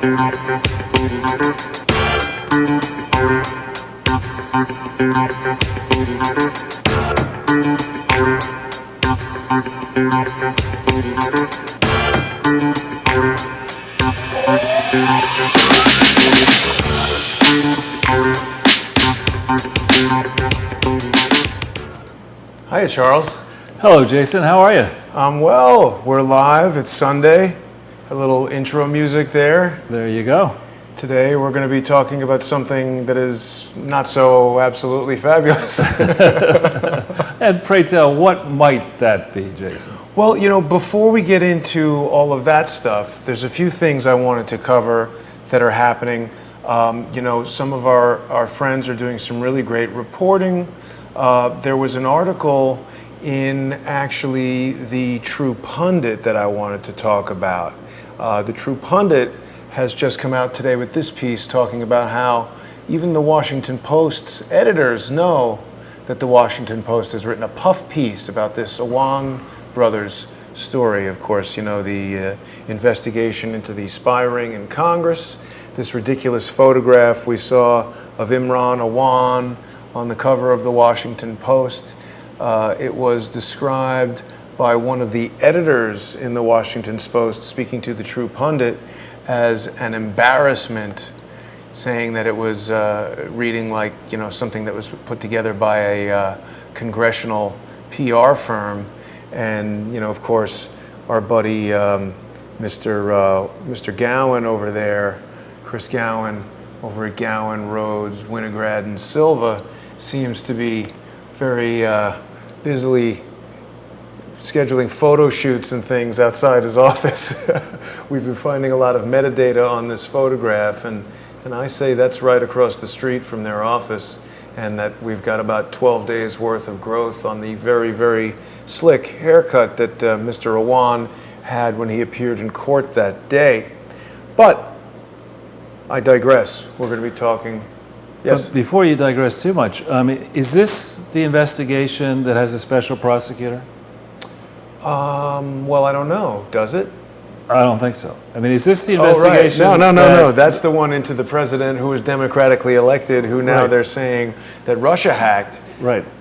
Hiya, Charles. Hello, Jason. How are you? I'm well. We're live. It's Sunday. A little intro music there. There you go. Today we're going to be talking about something that is not so absolutely fabulous. And pray tell, what might that be, Jason? Well, before we get into all of that stuff, there's a few things I wanted to cover that are happening. Some of our friends are doing some really great reporting. There was an article in actually the True Pundit that I wanted to talk about. The True Pundit has just come out today with this piece talking about how even the Washington Post's editors know that the Washington Post has written a puff piece about this Awan brothers story. Of course, the investigation into the spy ring in Congress, this ridiculous photograph we saw of Imran Awan on the cover of the Washington Post. It was described by one of the editors in the Washington Post speaking to the True Pundit as an embarrassment, saying that it was reading like something that was put together by a congressional PR firm. And of course our buddy Mr. Gowan over there, Chris Gowan over at Gowan, Rhodes, Winograd and Silva, seems to be very busily scheduling photo shoots and things outside his office. We've been finding a lot of metadata on this photograph, and I say that's right across the street from their office, and that we've got about 12 days worth of growth on the very, very slick haircut that Mr. Awan had when he appeared in court that day. But I digress. We're going to be talking. Yes. But before you digress too much, is this the investigation that has a special prosecutor? Well, I don't know. Does it? I don't think so. Is this the investigation? Oh, right. No. That's the one into the president who was democratically elected, who now they're saying that Russia hacked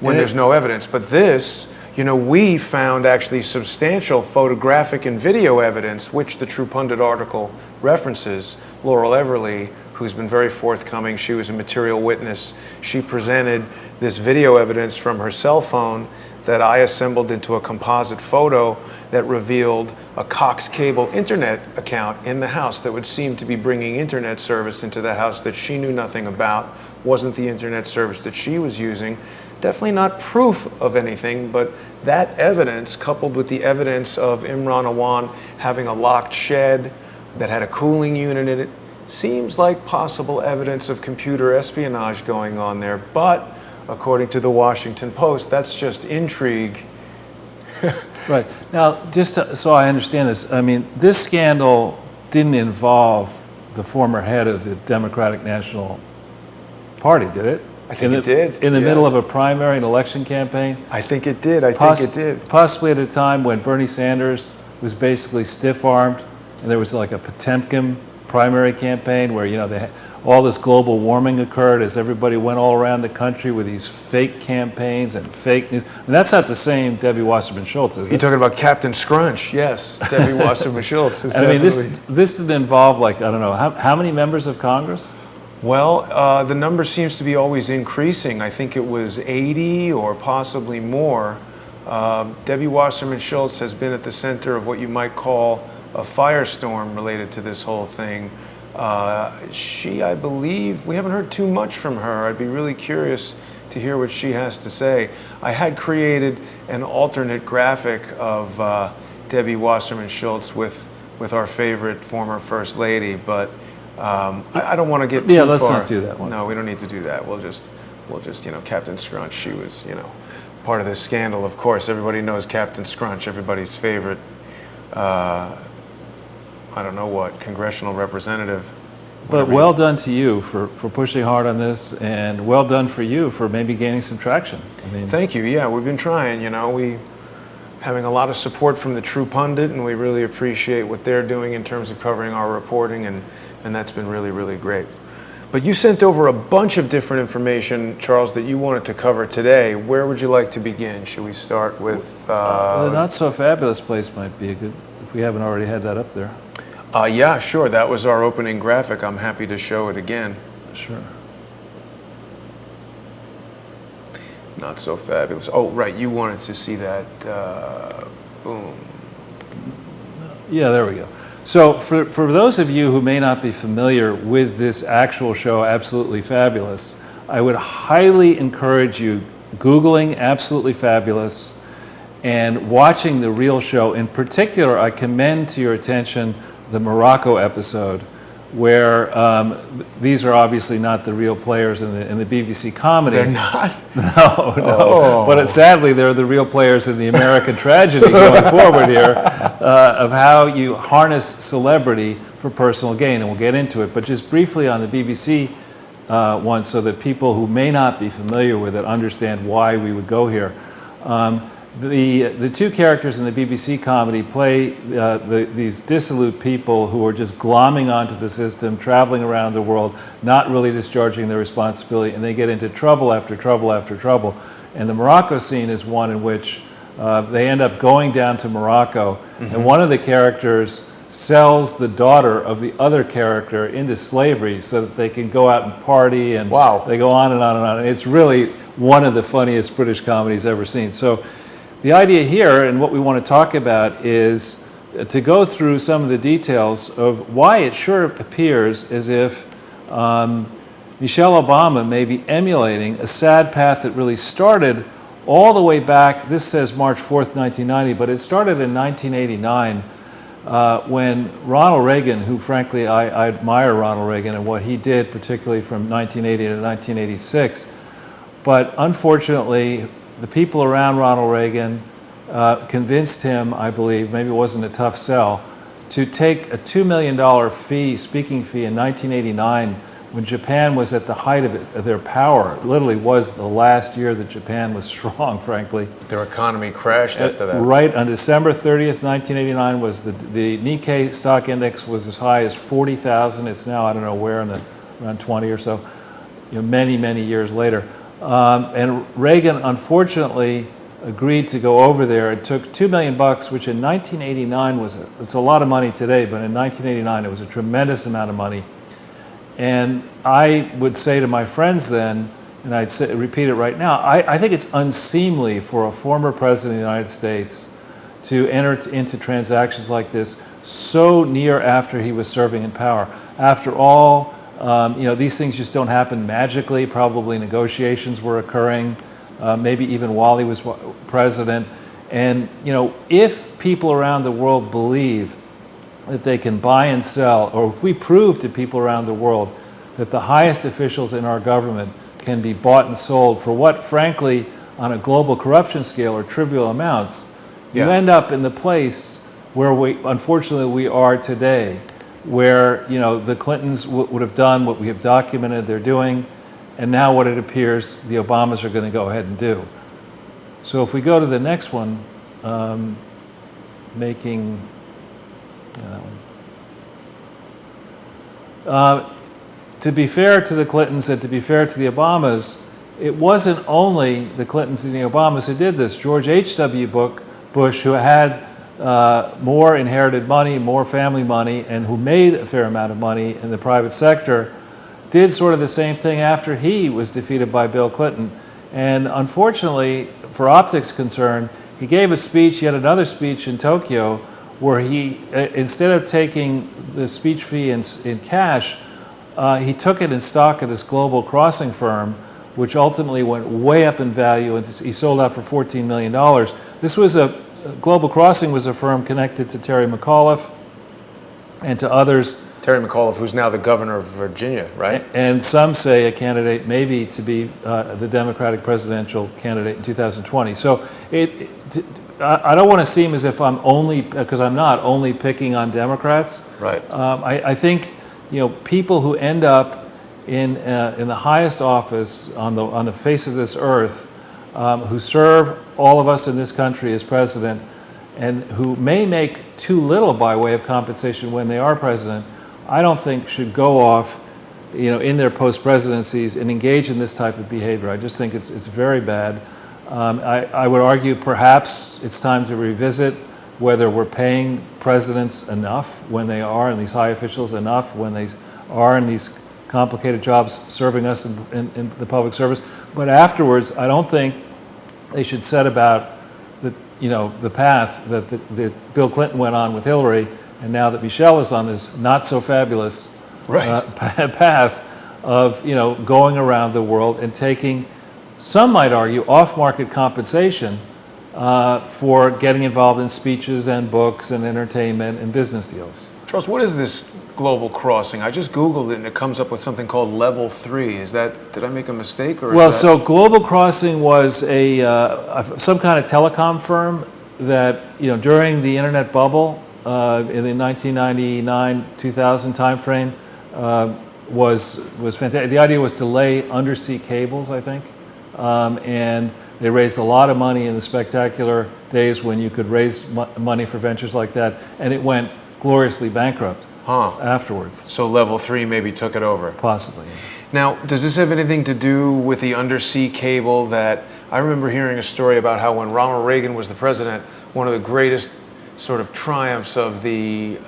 when there's no evidence. But this, we found actually substantial photographic and video evidence, which the True Pundit article references. Laurel Everly, who's been very forthcoming, she was a material witness. She presented this video evidence from her cell phone that I assembled into a composite photo that revealed a Cox Cable internet account in the house that would seem to be bringing internet service into the house that she knew nothing about, wasn't the internet service that she was using. Definitely not proof of anything, but that evidence, coupled with the evidence of Imran Awan having a locked shed that had a cooling unit in it, seems like possible evidence of computer espionage going on there. But according to the Washington Post, that's just intrigue. Right. Now, so I understand this, this scandal didn't involve the former head of the Democratic National Party, did it? I think it did. In the middle of a primary and election campaign? I think it did. I think it did. Possibly at a time when Bernie Sanders was basically stiff-armed, and there was like a Potemkin primary campaign where, all this global warming occurred as everybody went all around the country with these fake campaigns and fake news. And that's not the same Debbie Wasserman Schultz, is it? You're talking about Captain Scrunch, yes. Debbie Wasserman Schultz is this didn't involve, I don't know, how many members of Congress? Well, the number seems to be always increasing. I think it was 80 or possibly more. Debbie Wasserman Schultz has been at the center of what you might call a firestorm related to this whole thing. I believe, we haven't heard too much from her. I'd be really curious to hear what she has to say. I had created an alternate graphic of Debbie Wasserman Schultz with our favorite former First Lady, but I don't want to get too far. Yeah, let's not do that one. No, we don't need to do that. We'll just Captain Scrunch, she was, part of this scandal. Of course, everybody knows Captain Scrunch, everybody's favorite I don't know what, congressional representative. But well done to you for pushing hard on this, and well done for you for maybe gaining some traction. Thank you. Yeah, we've been trying. having a lot of support from the True Pundit, and we really appreciate what they're doing in terms of covering our reporting, and that's been really, really great. But you sent over a bunch of different information, Charles, that you wanted to cover today. Where would you like to begin? Should we start with... The Not So Fabulous place might be a good, if we haven't already had that up there. Yeah, sure. That was our opening graphic. I'm happy to show it again. Sure. Not So Fabulous. Oh, right. You wanted to see that. Boom. Yeah, there we go. So for those of you who may not be familiar with this actual show, Absolutely Fabulous, I would highly encourage you Googling Absolutely Fabulous and watching the real show. In particular, I commend to your attention the Morocco episode, where these are obviously not the real players in the BBC comedy. They're not? No. Oh. But sadly, they're the real players in the American tragedy going forward here, of how you harness celebrity for personal gain, and we'll get into it. But just briefly on the BBC one, so that people who may not be familiar with it understand why we would go here. The two characters in the BBC comedy play these dissolute people who are just glomming onto the system, traveling around the world, not really discharging their responsibility, and they get into trouble after trouble after trouble. And the Morocco scene is one in which they end up going down to Morocco, and one of the characters sells the daughter of the other character into slavery so that they can go out and party, and wow. They go on and on and on. And it's really one of the funniest British comedies ever seen. So the idea here, and what we want to talk about, is to go through some of the details of why it sure appears as if Michelle Obama may be emulating a sad path that really started all the way back. This says March 4th, 1990, but it started in 1989 when Ronald Reagan, who frankly I admire Ronald Reagan and what he did, particularly from 1980 to 1986, but unfortunately, the people around Ronald Reagan convinced him, I believe, maybe it wasn't a tough sell, to take a $2 million speaking fee in 1989 when Japan was at the height of their power. It literally was the last year that Japan was strong, frankly. Their economy crashed after that. Right, on December 30th, 1989, was the Nikkei stock index was as high as 40,000. It's now, I don't know where, around 20 or so, many, many years later. And Reagan, unfortunately, agreed to go over there. It took $2 million, which in 1989 it's a lot of money today, but in 1989 it was a tremendous amount of money. And I would say to my friends then, and I'd repeat it right now, I think it's unseemly for a former president of the United States to enter into transactions like this so near after he was serving in power. After all, these things just don't happen magically. Probably negotiations were occurring, maybe even while he was president. And, if people around the world believe that they can buy and sell, or if we prove to people around the world that the highest officials in our government can be bought and sold for what, frankly, on a global corruption scale are trivial amounts, you end up in the place where unfortunately we are today, where the Clintons would have done what we have documented they're doing, and now what it appears the Obamas are going to go ahead and do. So if we go to the next one, to be fair to the Clintons and to be fair to the Obamas, it wasn't only the Clintons and the Obamas who did this. George H.W. Bush, who had more inherited money, more family money, and who made a fair amount of money in the private sector, did sort of the same thing after he was defeated by Bill Clinton. And unfortunately, for optics concern, he gave a speech, yet another speech in Tokyo, where he, instead of taking the speech fee in cash, he took it in stock of this global crossing firm, which ultimately went way up in value, and he sold out for $14 million. This was Global Crossing was a firm connected to Terry McAuliffe and to others. Terry McAuliffe, who's now the governor of Virginia, right? And some say a candidate maybe to be the Democratic presidential candidate in 2020. So I don't want to seem as if I'm only, because I'm not, only picking on Democrats. Right. I think people who end up in the highest office on the face of this earth who serve all of us in this country as president, and who may make too little by way of compensation when they are president, I don't think should go off, in their post-presidencies and engage in this type of behavior. I just think it's very bad. I would argue perhaps it's time to revisit whether we're paying presidents enough when they are, and these high officials enough when they are in these complicated jobs serving us in the public service. But afterwards, I don't think they should set about the path that Bill Clinton went on with Hillary, and now that Michelle is on this not so fabulous path of going around the world and taking, some might argue, off-market compensation for getting involved in speeches and books and entertainment and business deals. Charles, what is this global crossing? I just Googled it and it comes up with something called level 3. Did I make a mistake? Or so Global Crossing was some kind of telecom firm that, during the internet bubble in the 1999-2000 timeframe was fantastic. The idea was to lay undersea cables, I think, and they raised a lot of money in the spectacular days when you could raise money for ventures like that, and it went gloriously bankrupt afterwards. So level 3 maybe took it over? Possibly. Now, does this have anything to do with the undersea cable that, I remember hearing a story about how when Ronald Reagan was the president, one of the greatest sort of triumphs of the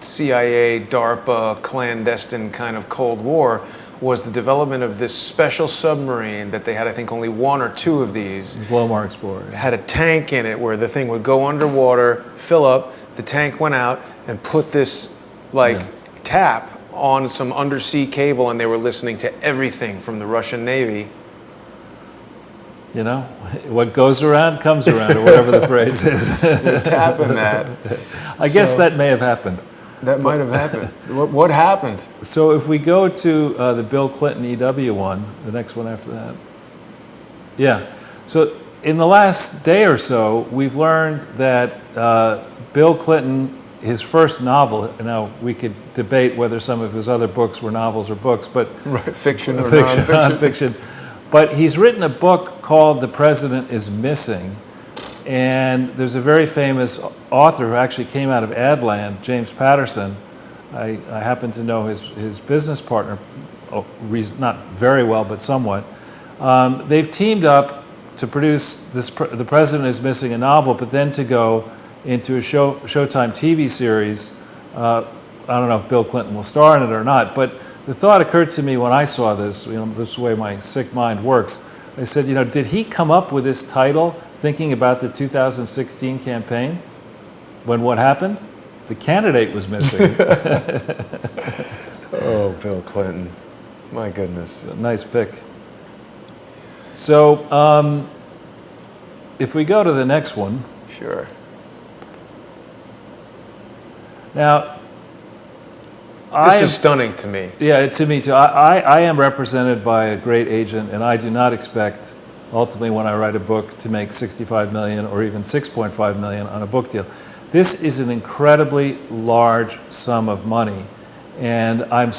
CIA, DARPA, clandestine kind of Cold War was the development of this special submarine that they had, I think, only one or two of these. Glomar Explorer. It had a tank in it where the thing would go underwater, fill up, the tank went out, and put this tap on some undersea cable, and they were listening to everything from the Russian Navy. What goes around comes around, or whatever the phrase is. Tapping that. I guess that may have happened. That might have happened. What happened? So if we go to the Bill Clinton EW one, the next one after that. Yeah. So in the last day or so, we've learned that Bill Clinton, his first novel, now we could debate whether some of his other books were novels or books, but fiction or nonfiction. But he's written a book called The President is Missing. And there's a very famous author who actually came out of Adland, James Patterson. I happen to know his business partner, not very well, but somewhat. They've teamed up to produce this, The President is Missing, a novel, but then to go into a Showtime TV series. I don't know if Bill Clinton will star in it or not, but the thought occurred to me when I saw this, this is the way my sick mind works. I said, did he come up with this title thinking about the 2016 campaign, when what happened? The candidate was missing. Oh, Bill Clinton. My goodness. Nice pick. So if we go to the next one. Sure. Now, this is stunning to me. Yeah, to me too. I am represented by a great agent, and I do not expect, ultimately, when I write a book, to make $65 million or even $6.5 million on a book deal. This is an incredibly large sum of money, and I'm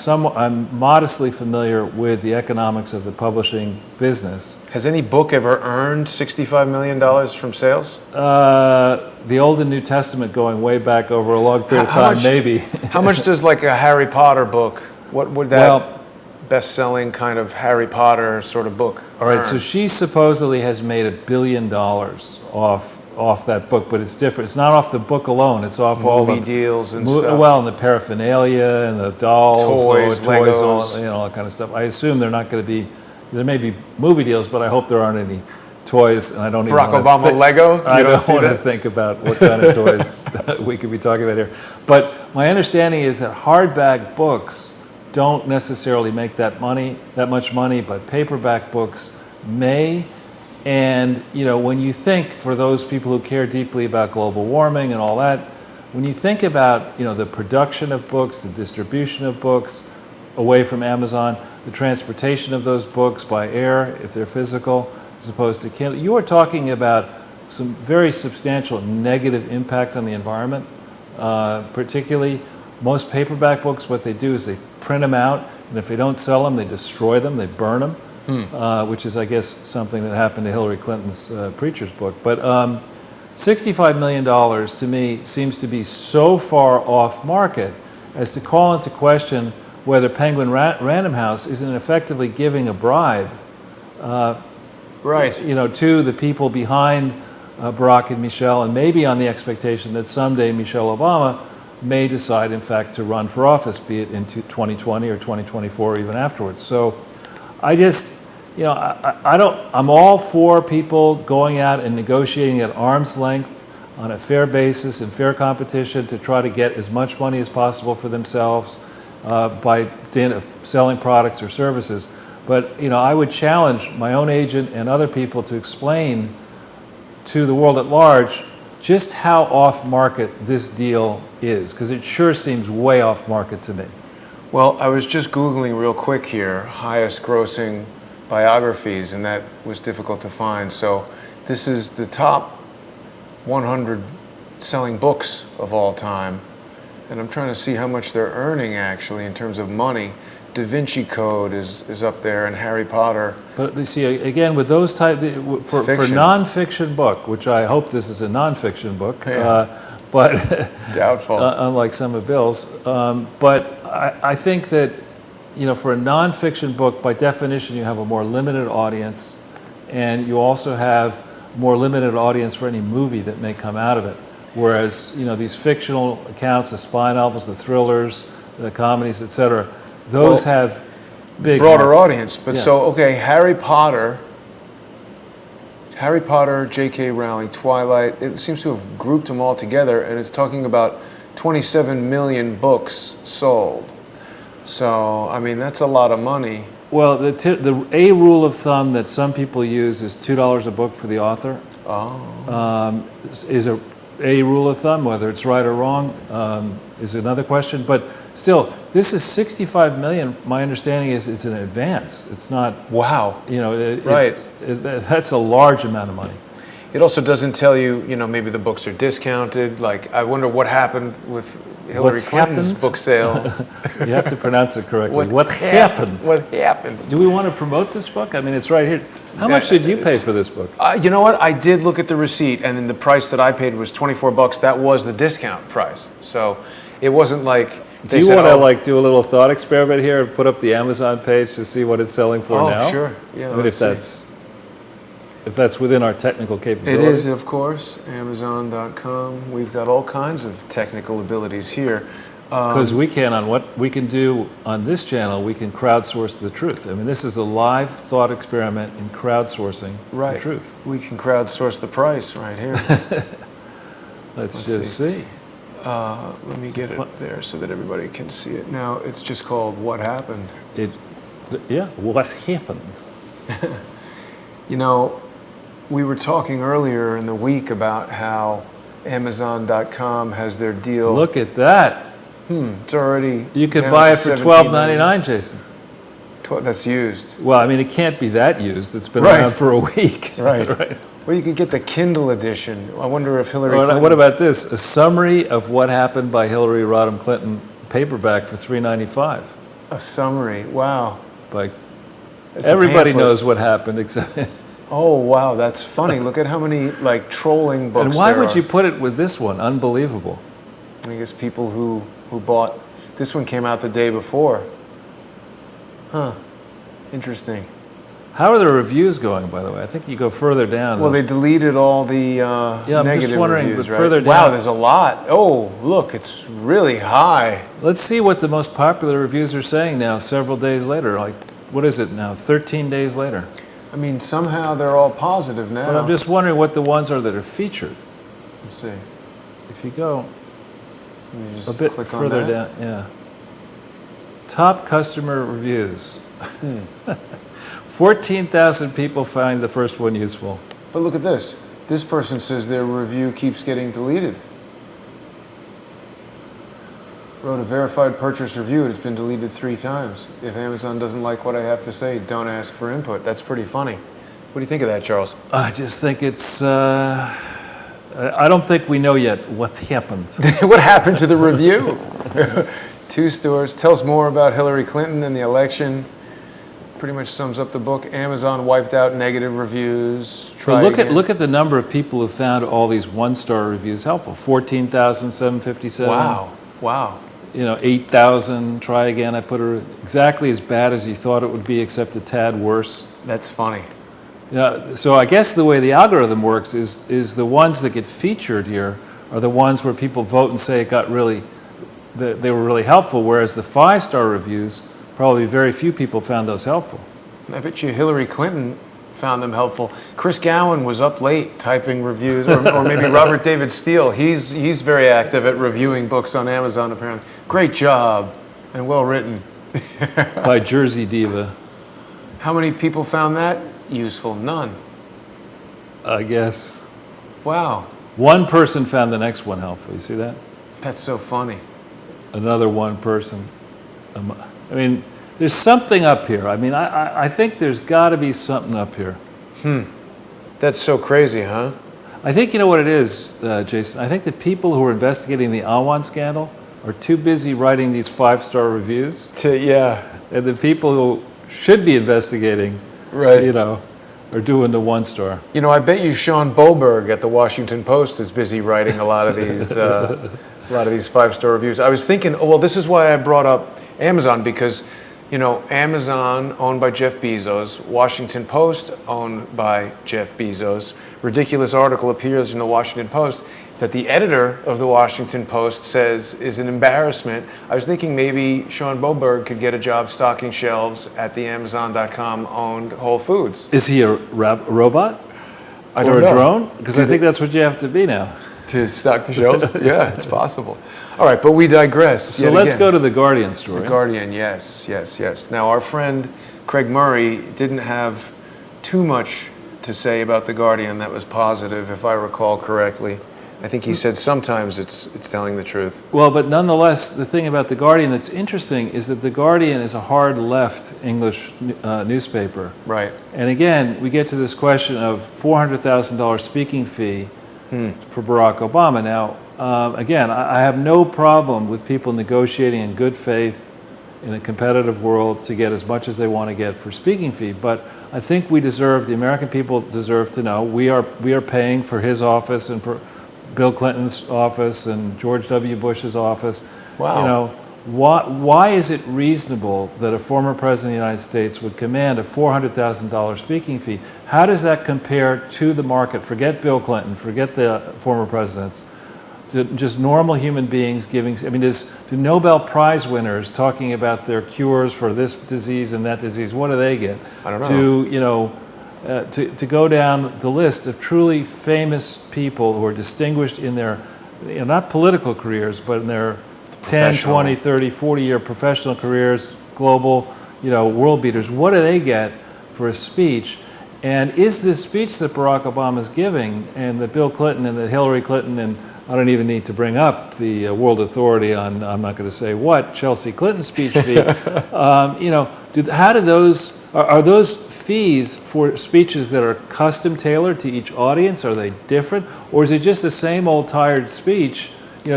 modestly familiar with the economics of the publishing business. Has any book ever earned $65 million from sales? The Old and New Testament, going way back over a long period of time, maybe. How much does like a Harry Potter book, what would that best-selling kind of Harry Potter sort of book All right, earn? so she supposedly has made $1 billion off that book, but it's different. It's not off the book alone. It's off all the deals and stuff. Well, and the paraphernalia and the dolls, toys, Legos, all that kind of stuff. I assume they're not going to be. There may be movie deals, but I hope there aren't any toys. And I don't even Barack Obama Lego. I don't want to think about what kind of toys we could be talking about here. But my understanding is that hardback books don't necessarily make that much money, but paperback books may. And when you think, for those people who care deeply about global warming and all that, when you think about the production of books, the distribution of books away from Amazon, the transportation of those books by air if they're physical, as opposed to Kindle, you are talking about some very substantial negative impact on the environment. Particularly, most paperback books, what they do is they print them out, and if they don't sell them, they destroy them, they burn them. which is, I guess, something that happened to Hillary Clinton's preacher's book. But $65 million to me seems to be so far off market as to call into question whether Penguin Random House isn't effectively giving a bribe Right. to the people behind Barack and Michelle, and maybe on the expectation that someday Michelle Obama may decide, in fact, to run for office, be it in 2020 or 2024 or even afterwards. So I just, I'm all for people going out and negotiating at arm's length on a fair basis and fair competition to try to get as much money as possible for themselves by dint of selling products or services. But I would challenge my own agent and other people to explain to the world at large just how off market this deal is, because it sure seems way off market to me. Well, I was just Googling real quick here, highest grossing biographies, and that was difficult to find. So this is the top 100 selling books of all time. And I'm trying to see how much they're earning actually in terms of money. Da Vinci Code is up there, and Harry Potter. But you see, again, with those for nonfiction book, which I hope this is a nonfiction book, but doubtful, unlike some of Bill's. But I think that for a nonfiction book, by definition, you have a more limited audience, and you also have more limited audience for any movie that may come out of it. Whereas these fictional accounts, the spy novels, the thrillers, the comedies, etc., those have big broader audience. But so, okay, Harry Potter, J.K. Rowling, Twilight, it seems to have grouped them all together, and it's talking about 27 million books sold. So, I mean, that's a lot of money. Well, a rule of thumb that some people use is $2 a book for the author. Oh. Is a rule of thumb. Whether it's right or wrong is another question. But still, this is 65 million. My understanding is it's an advance. It's not. Wow. Right. That's a large amount of money. It also doesn't tell you, maybe the books are discounted. Like, I wonder what happened with Hillary Clinton's book sales. You have to pronounce it correctly. What happened? What happened? Do we want to promote this book? I mean, it's right here. How much did you pay for this book? You know what? I did look at the receipt, and then the price that I paid was $24. That was the discount price. So it wasn't like do you want to do a little thought experiment here and put up the Amazon page to see what it's selling for now? Oh, sure. Yeah. I mean, if that's within our technical capabilities. It is, of course. Amazon.com. We've got all kinds of technical abilities here. Because we can, on what we can do on this channel, we can crowdsource the truth. I mean, this is a live thought experiment in crowdsourcing the truth. We can crowdsource the price right here. Let's just see. Let me get it there so that everybody can see it. Now, it's just called What Happened. What happened? We were talking earlier in the week about how Amazon.com has their deal. Look at that. It's already. You could buy it for $12.99, Jason. That's used. Well, I mean, it can't be that used. It's been around for a week. Right. Well, you could get the Kindle edition. I wonder if Hillary Clinton. What about this? A summary of what happened by Hillary Rodham Clinton, paperback for $3.95. A summary. Wow. Everybody knows what happened except. Oh wow, that's funny. Look at how many trolling books. And why would you put it with this one? Unbelievable. I guess people who bought this one came out the day before. Huh. Interesting. How are the reviews going, by the way? I think you go further down. Well, they deleted all the negative I'm just wondering, reviews, but right? further down. Wow, there's a lot. Oh, look, it's really high. Let's see what the most popular reviews are saying now, several days later. What is it now, 13 days later? I mean, somehow they're all positive now. But I'm just wondering what the ones are that are featured. Let's see. If you go just a bit further down, Top customer reviews. 14,000 people find the first one useful. But look at this. This person says their review keeps getting deleted. Wrote a verified purchase review. It's been deleted 3 times. If Amazon doesn't like what I have to say, don't ask for input. That's pretty funny. What do you think of that, Charles? I just think it's... I don't think we know yet what happened. What happened to the review? 2 stores. Tells more about Hillary Clinton and the election. pretty much sums up the book. Amazon wiped out negative reviews. But look at the number of people who found all these one-star reviews helpful. 14,757. Wow. 8,000. Try again. I put her exactly as bad as you thought it would be, except a tad worse. That's funny. So I guess the way the algorithm works is the ones that get featured here are the ones where people vote and say they were really helpful, whereas the 5-star reviews, probably very few people found those helpful. I bet you Hillary Clinton found them helpful. Chris Gowan was up late typing reviews, or maybe Robert David Steele. He's very active at reviewing books on Amazon, apparently. Great job, and well written. By Jersey Diva. How many people found that useful? None. I guess. Wow. One person found the next one helpful. You see that? That's so funny. Another one person. I mean, there's something up here. I mean, I think there's got to be something up here. That's so crazy, huh? I think you know what it is, Jason. I think the people who are investigating the Awan scandal are too busy writing these 5-star reviews. Yeah. And the people who should be investigating, Right. are doing the 1-star. I bet you Sean Boberg at the Washington Post is busy writing a lot of these 5-star reviews. I was thinking, this is why I brought up Amazon, because Amazon owned by Jeff Bezos, Washington Post owned by Jeff Bezos. Ridiculous article appears in the Washington Post that the editor of the Washington Post says is an embarrassment. I was thinking maybe Sean Boberg could get a job stocking shelves at the Amazon.com owned Whole Foods. Is he a robot? I don't or a know. drone? Because I think that's what you have to be now. To stock the shelves? Yeah, it's possible. All right, but we digress. So let's go to the Guardian story. The Guardian, yes. Now, our friend Craig Murray didn't have too much to say about the Guardian that was positive, if I recall correctly. I think he said sometimes it's telling the truth. Well, but nonetheless, the thing about the Guardian that's interesting is that the Guardian is a hard left English newspaper. Right. And again, we get to this question of $400,000 speaking fee for Barack Obama. Now, again, I have no problem with people negotiating in good faith in a competitive world to get as much as they want to get for speaking fee. But I think the American people deserve to know we are paying for his office and for Bill Clinton's office and George W. Bush's office. Wow. Why is it reasonable that a former president of the United States would command a $400,000 speaking fee? How does that compare to the market? Forget Bill Clinton, forget the former presidents. To just normal human beings giving, do Nobel Prize winners talking about their cures for this disease and that disease, what do they get? I don't know. To go down the list of truly famous people who are distinguished in their, not political careers, but in their 10, 20, 30, 40-year professional careers, global, world beaters, what do they get for a speech? And is this speech that Barack Obama is giving, and that Bill Clinton and that Hillary Clinton, and I don't even need to bring up the world authority on, I'm not going to say what, Chelsea Clinton speech fee, are those fees for speeches that are custom tailored to each audience? Are they different? Or is it just the same old tired speech,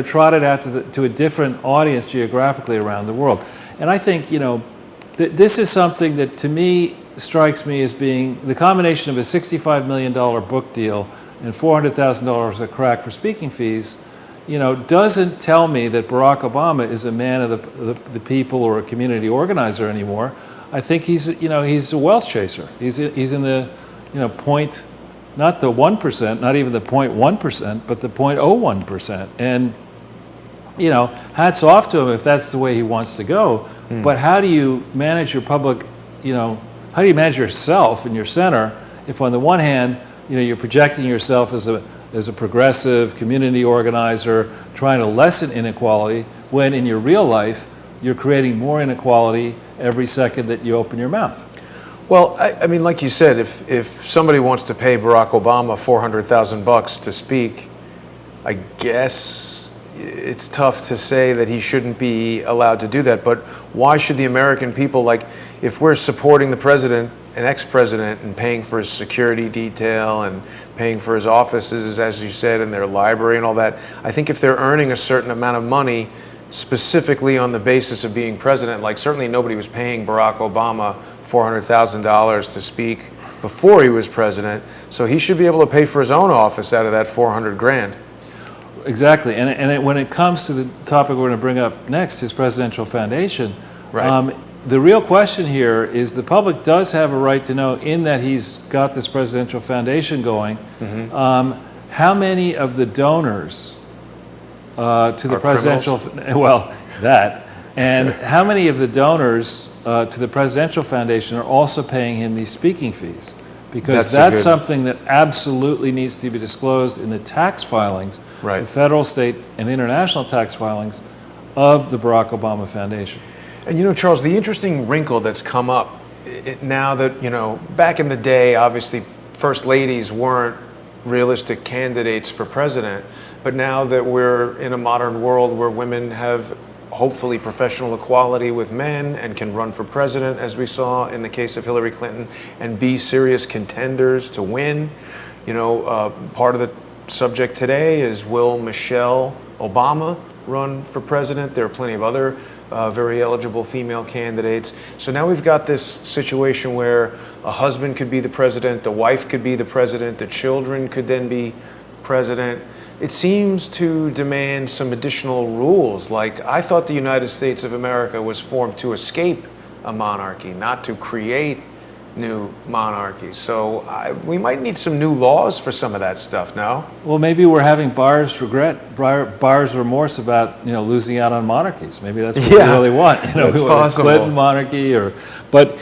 trotted out to a different audience geographically around the world? And I think, this is something that to me strikes me as being the combination of a $65 million book deal and $400,000 a crack for speaking fees, doesn't tell me that Barack Obama is a man of the people or a community organizer anymore. I think he's a wealth chaser. He's in the, not the 1%, not even the 0.1%, but the 0.01%. And, hats off to him if that's the way he wants to go. But how do you manage your public, how do you manage yourself in your center if on the one hand, you're projecting yourself as a progressive community organizer trying to lessen inequality, when in your real life, you're creating more inequality every second that you open your mouth? Well, I mean, like you said, if somebody wants to pay Barack Obama $400,000 to speak, I guess it's tough to say that he shouldn't be allowed to do that. But why should the American people, if we're supporting the president, an ex-president, and paying for his security detail and paying for his offices, as you said, and their library and all that, I think if they're earning a certain amount of money specifically on the basis of being president, certainly nobody was paying Barack Obama $400,000 to speak before he was president, so he should be able to pay for his own office out of that 400 grand. Exactly, and when it comes to the topic we're going to bring up next, his presidential foundation, Right. The real question here is the public does have a right to know, in that he's got this presidential foundation going, how many of the donors to the Are presidential, well, that, and how many of the donors to the presidential foundation are also paying him these speaking fees? Because that's something that absolutely needs to be disclosed in the tax filings, Right. the federal, state, and international tax filings of the Barack Obama Foundation. And you know, Charles, the interesting wrinkle that's come up now that, you know, back in the day, obviously, first ladies weren't realistic candidates for president, but now that we're in a modern world where women have hopefully professional equality with men and can run for president, as we saw in the case of Hillary Clinton, and be serious contenders to win. You know, part of the subject today is, will Michelle Obama run for president? There are plenty of other very eligible female candidates. So now we've got this situation where a husband could be the president, the wife could be the president, the children could then be president. It seems to demand some additional rules. Like, I thought the United States of America was formed to escape a monarchy, not to create new monarchies. So we might need some new laws for some of that stuff now. Well, maybe we're having buyer's remorse about, you know, losing out on monarchies. Maybe that's what we really want. You know, that's we want a possible. Clinton monarchy, but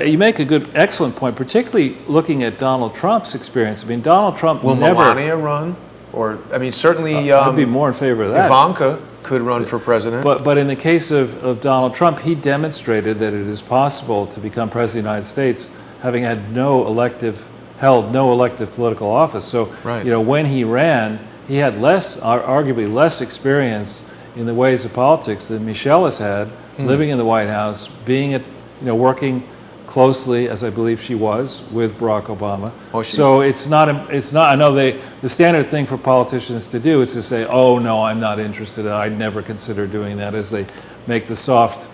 you make a excellent point, particularly looking at Donald Trump's experience. I mean, Donald Trump Will never. Melania run? Or, I mean, certainly I'd be more in favor of that. Ivanka could run for president. But in the case of Donald Trump, he demonstrated that it is possible to become president of the United States having had held no elective political office. So, Right. you know, when he ran, he had arguably less experience in the ways of politics than Michelle has had, living in the White House, working closely, as I believe she was, with Barack Obama. So it's not, I know the standard thing for politicians to do is to say, oh no, I'm not interested, I'd never consider doing that, as they make the soft,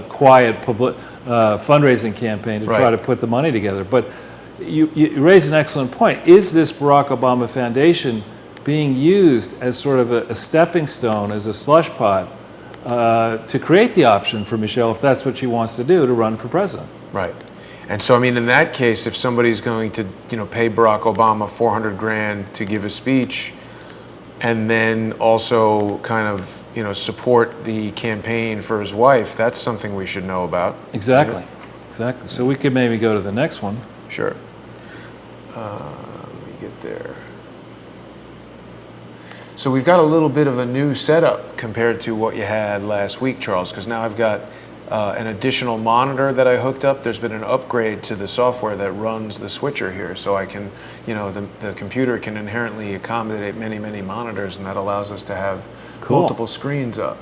quiet fundraising campaign to try to put the money together. But you raise an excellent point. Is this Barack Obama Foundation being used as sort of a stepping stone, as a slush pot, to create the option for Michelle, if that's what she wants to do, to run for president? Right. And so, I mean, in that case, if somebody's going to, pay Barack Obama 400 grand to give a speech, and then also kind of, support the campaign for his wife, that's something we should know about. Exactly. Exactly. So we could maybe go to the next one. Sure. Let me get there. So we've got a little bit of a new setup compared to what you had last week, Charles, because now I've got an additional monitor that I hooked up. There's been an upgrade to the software that runs the switcher here, so I can, the computer can inherently accommodate many, many monitors, and that allows us to have multiple screens up.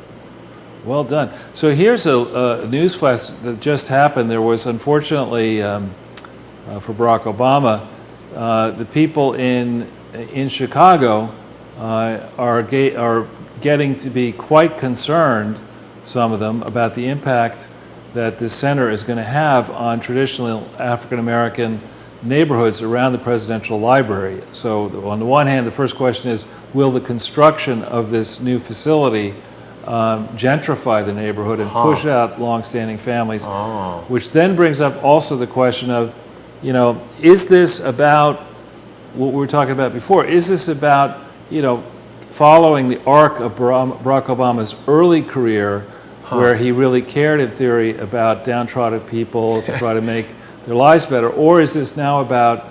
Well done. So here's a news flash that just happened. There was, unfortunately, for Barack Obama, the people in Chicago are getting to be quite concerned, some of them, about the impact that this center is going to have on traditional African-American neighborhoods around the presidential library. So on the one hand, the first question is, will the construction of this new facility gentrify the neighborhood and push out longstanding families? Which then brings up also the question of, is this about what we were talking about before? Is this about, following the arc of Barack Obama's early career, where he really cared, in theory, about downtrodden people to try to make their lives better? Or is this now about,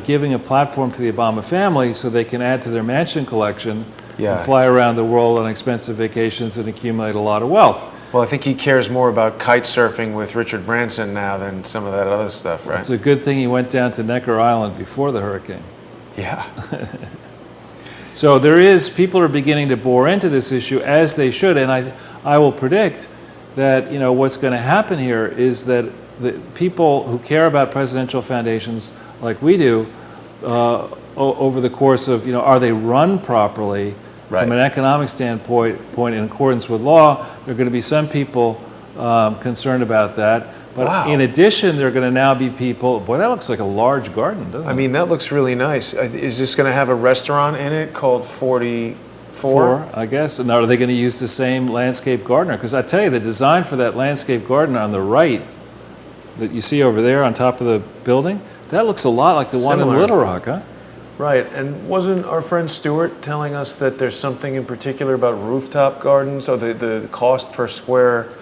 giving a platform to the Obama family so they can add to their mansion collection and fly around the world on expensive vacations and accumulate a lot of wealth? Well, I think he cares more about kite surfing with Richard Branson now than some of that other stuff, right? It's a good thing he went down to Necker Island before the hurricane. Yeah. So people are beginning to bore into this issue, as they should, and I will predict that, what's going to happen here is that the people who care about presidential foundations like we do, over the course of, are they run properly from an economic standpoint in accordance with law? There are going to be some people concerned about that. But Wow. in addition, there are going to now be people. Boy, that looks like a large garden, doesn't it? I mean, that looks really nice. Is this going to have a restaurant in it called 44? Four, I guess. And are they going to use the same landscape gardener? Because I tell you, the design for that landscape gardener on the right that you see over there on top of the building, that looks a lot like the one in Similar. Little Rock, huh? Right, and wasn't our friend Stuart telling us that there's something in particular about rooftop gardens, or the cost per square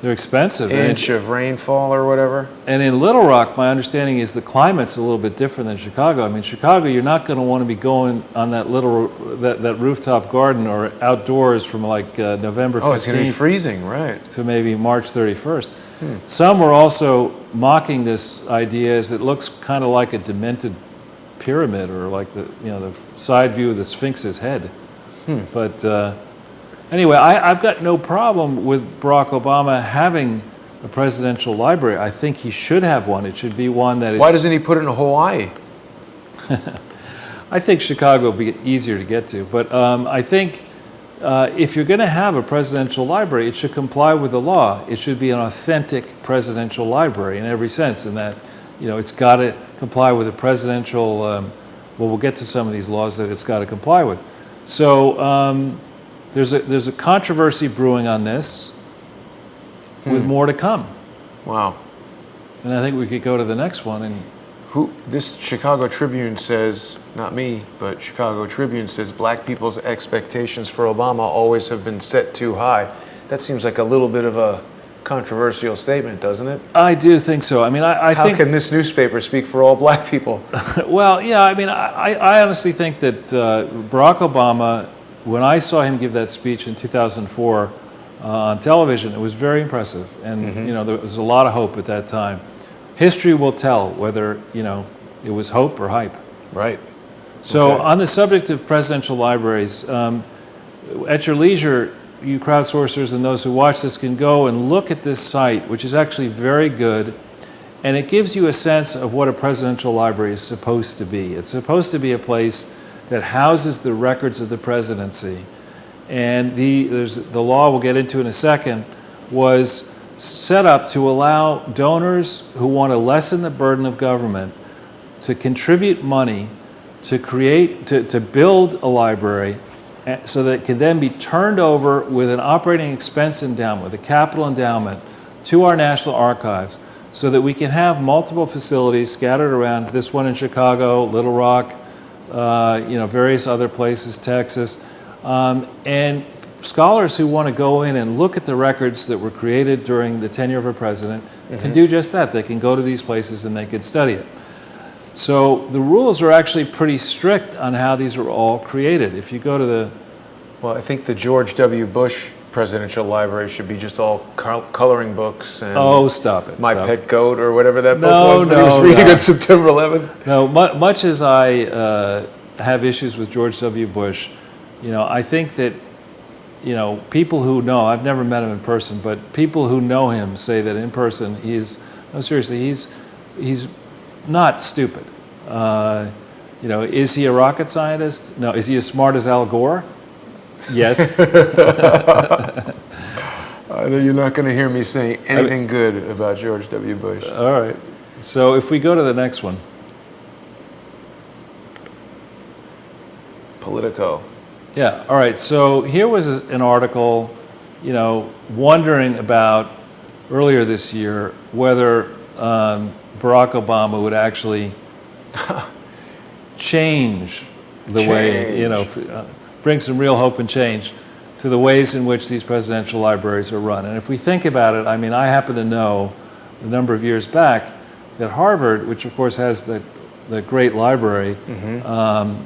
They're expensive. inch of rainfall or whatever? And in Little Rock, my understanding is the climate's a little bit different than Chicago. I mean, Chicago, you're not going to want to be going on that that rooftop garden or outdoors from like November 15th Oh, it's going to be freezing, right? to maybe March 31st. Some were also mocking this idea as it looks kind of like a demented pyramid, or like the side view of the Sphinx's head. But anyway, I've got no problem with Barack Obama having a presidential library. I think he should have one. It should be one that... Why doesn't he put it in Hawaii? I think Chicago will be easier to get to. But I think if you're going to have a presidential library, it should comply with the law. It should be an authentic presidential library in every sense, in that it's got to comply with the presidential... well, we'll get to some of these laws that it's got to comply with. So there's a controversy brewing on this, with more to come. Wow. And I think we could go to the next one. And This Chicago Tribune says, not me, but Chicago Tribune says black people's expectations for Obama always have been set too high. That seems like a little bit of a controversial statement, doesn't it? I do think so. I mean, I How think... can this newspaper speak for all black people? Well, yeah, I mean, I honestly think that Barack Obama, when I saw him give that speech in 2004 on television, it was very impressive. And, there was a lot of hope at that time. History will tell whether, it was hope or hype. Right. So Okay. on the subject of presidential libraries, at your leisure, you crowdsourcers and those who watch this can go and look at this site, which is actually very good. And it gives you a sense of what a presidential library is supposed to be. It's supposed to be a place that houses the records of the presidency. And the law we'll get into in a second was set up to allow donors who want to lessen the burden of government to contribute money to build a library, so that it can then be turned over with an operating expense endowment, a capital endowment, to our National Archives, so that we can have multiple facilities scattered around, this one in Chicago, Little Rock, various other places, Texas, and scholars who want to go in and look at the records that were created during the tenure of a president can do just that. They can go to these places and they can study it. So the rules are actually pretty strict on how these are all created. If you go to the... Well, I think the George W. Bush Presidential Library should be just all coloring books and Oh, stop it. My stop Pet it. Goat or whatever that book No, was that he was no, reading no. on September 11th. No, much as I have issues with George W. Bush, I think that, people who know, I've never met him in person, but people who know him say that in person he's not stupid. Is he a rocket scientist? No. Is he as smart as Al Gore? Yes. I know you're not going to hear me saying anything good about George W. Bush. All right. So if we go to the next one. Politico. Yeah. All right. So here was an article, wondering about earlier this year whether Barack Obama would actually change the way, bring some real hope and change to the ways in which these presidential libraries are run. And if we think about it, I mean, I happen to know a number of years back that Harvard, which of course has the great library, the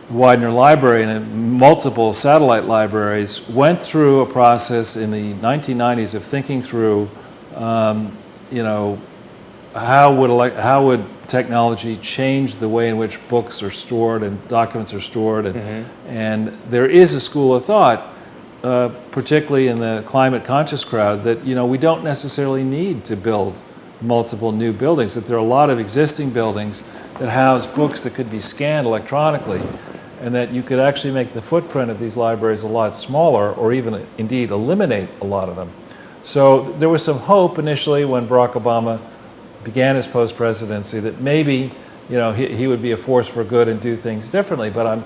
Widener Library and multiple satellite libraries, went through a process in the 1990s of thinking through, how would technology change the way in which books are stored and documents are stored, and there is a school of thought, particularly in the climate conscious crowd, that we don't necessarily need to build multiple new buildings, that there are a lot of existing buildings that house books that could be scanned electronically, and that you could actually make the footprint of these libraries a lot smaller, or even indeed eliminate a lot of them. So there was some hope initially when Barack Obama began his post-presidency that maybe, he would be a force for good and do things differently. But I'm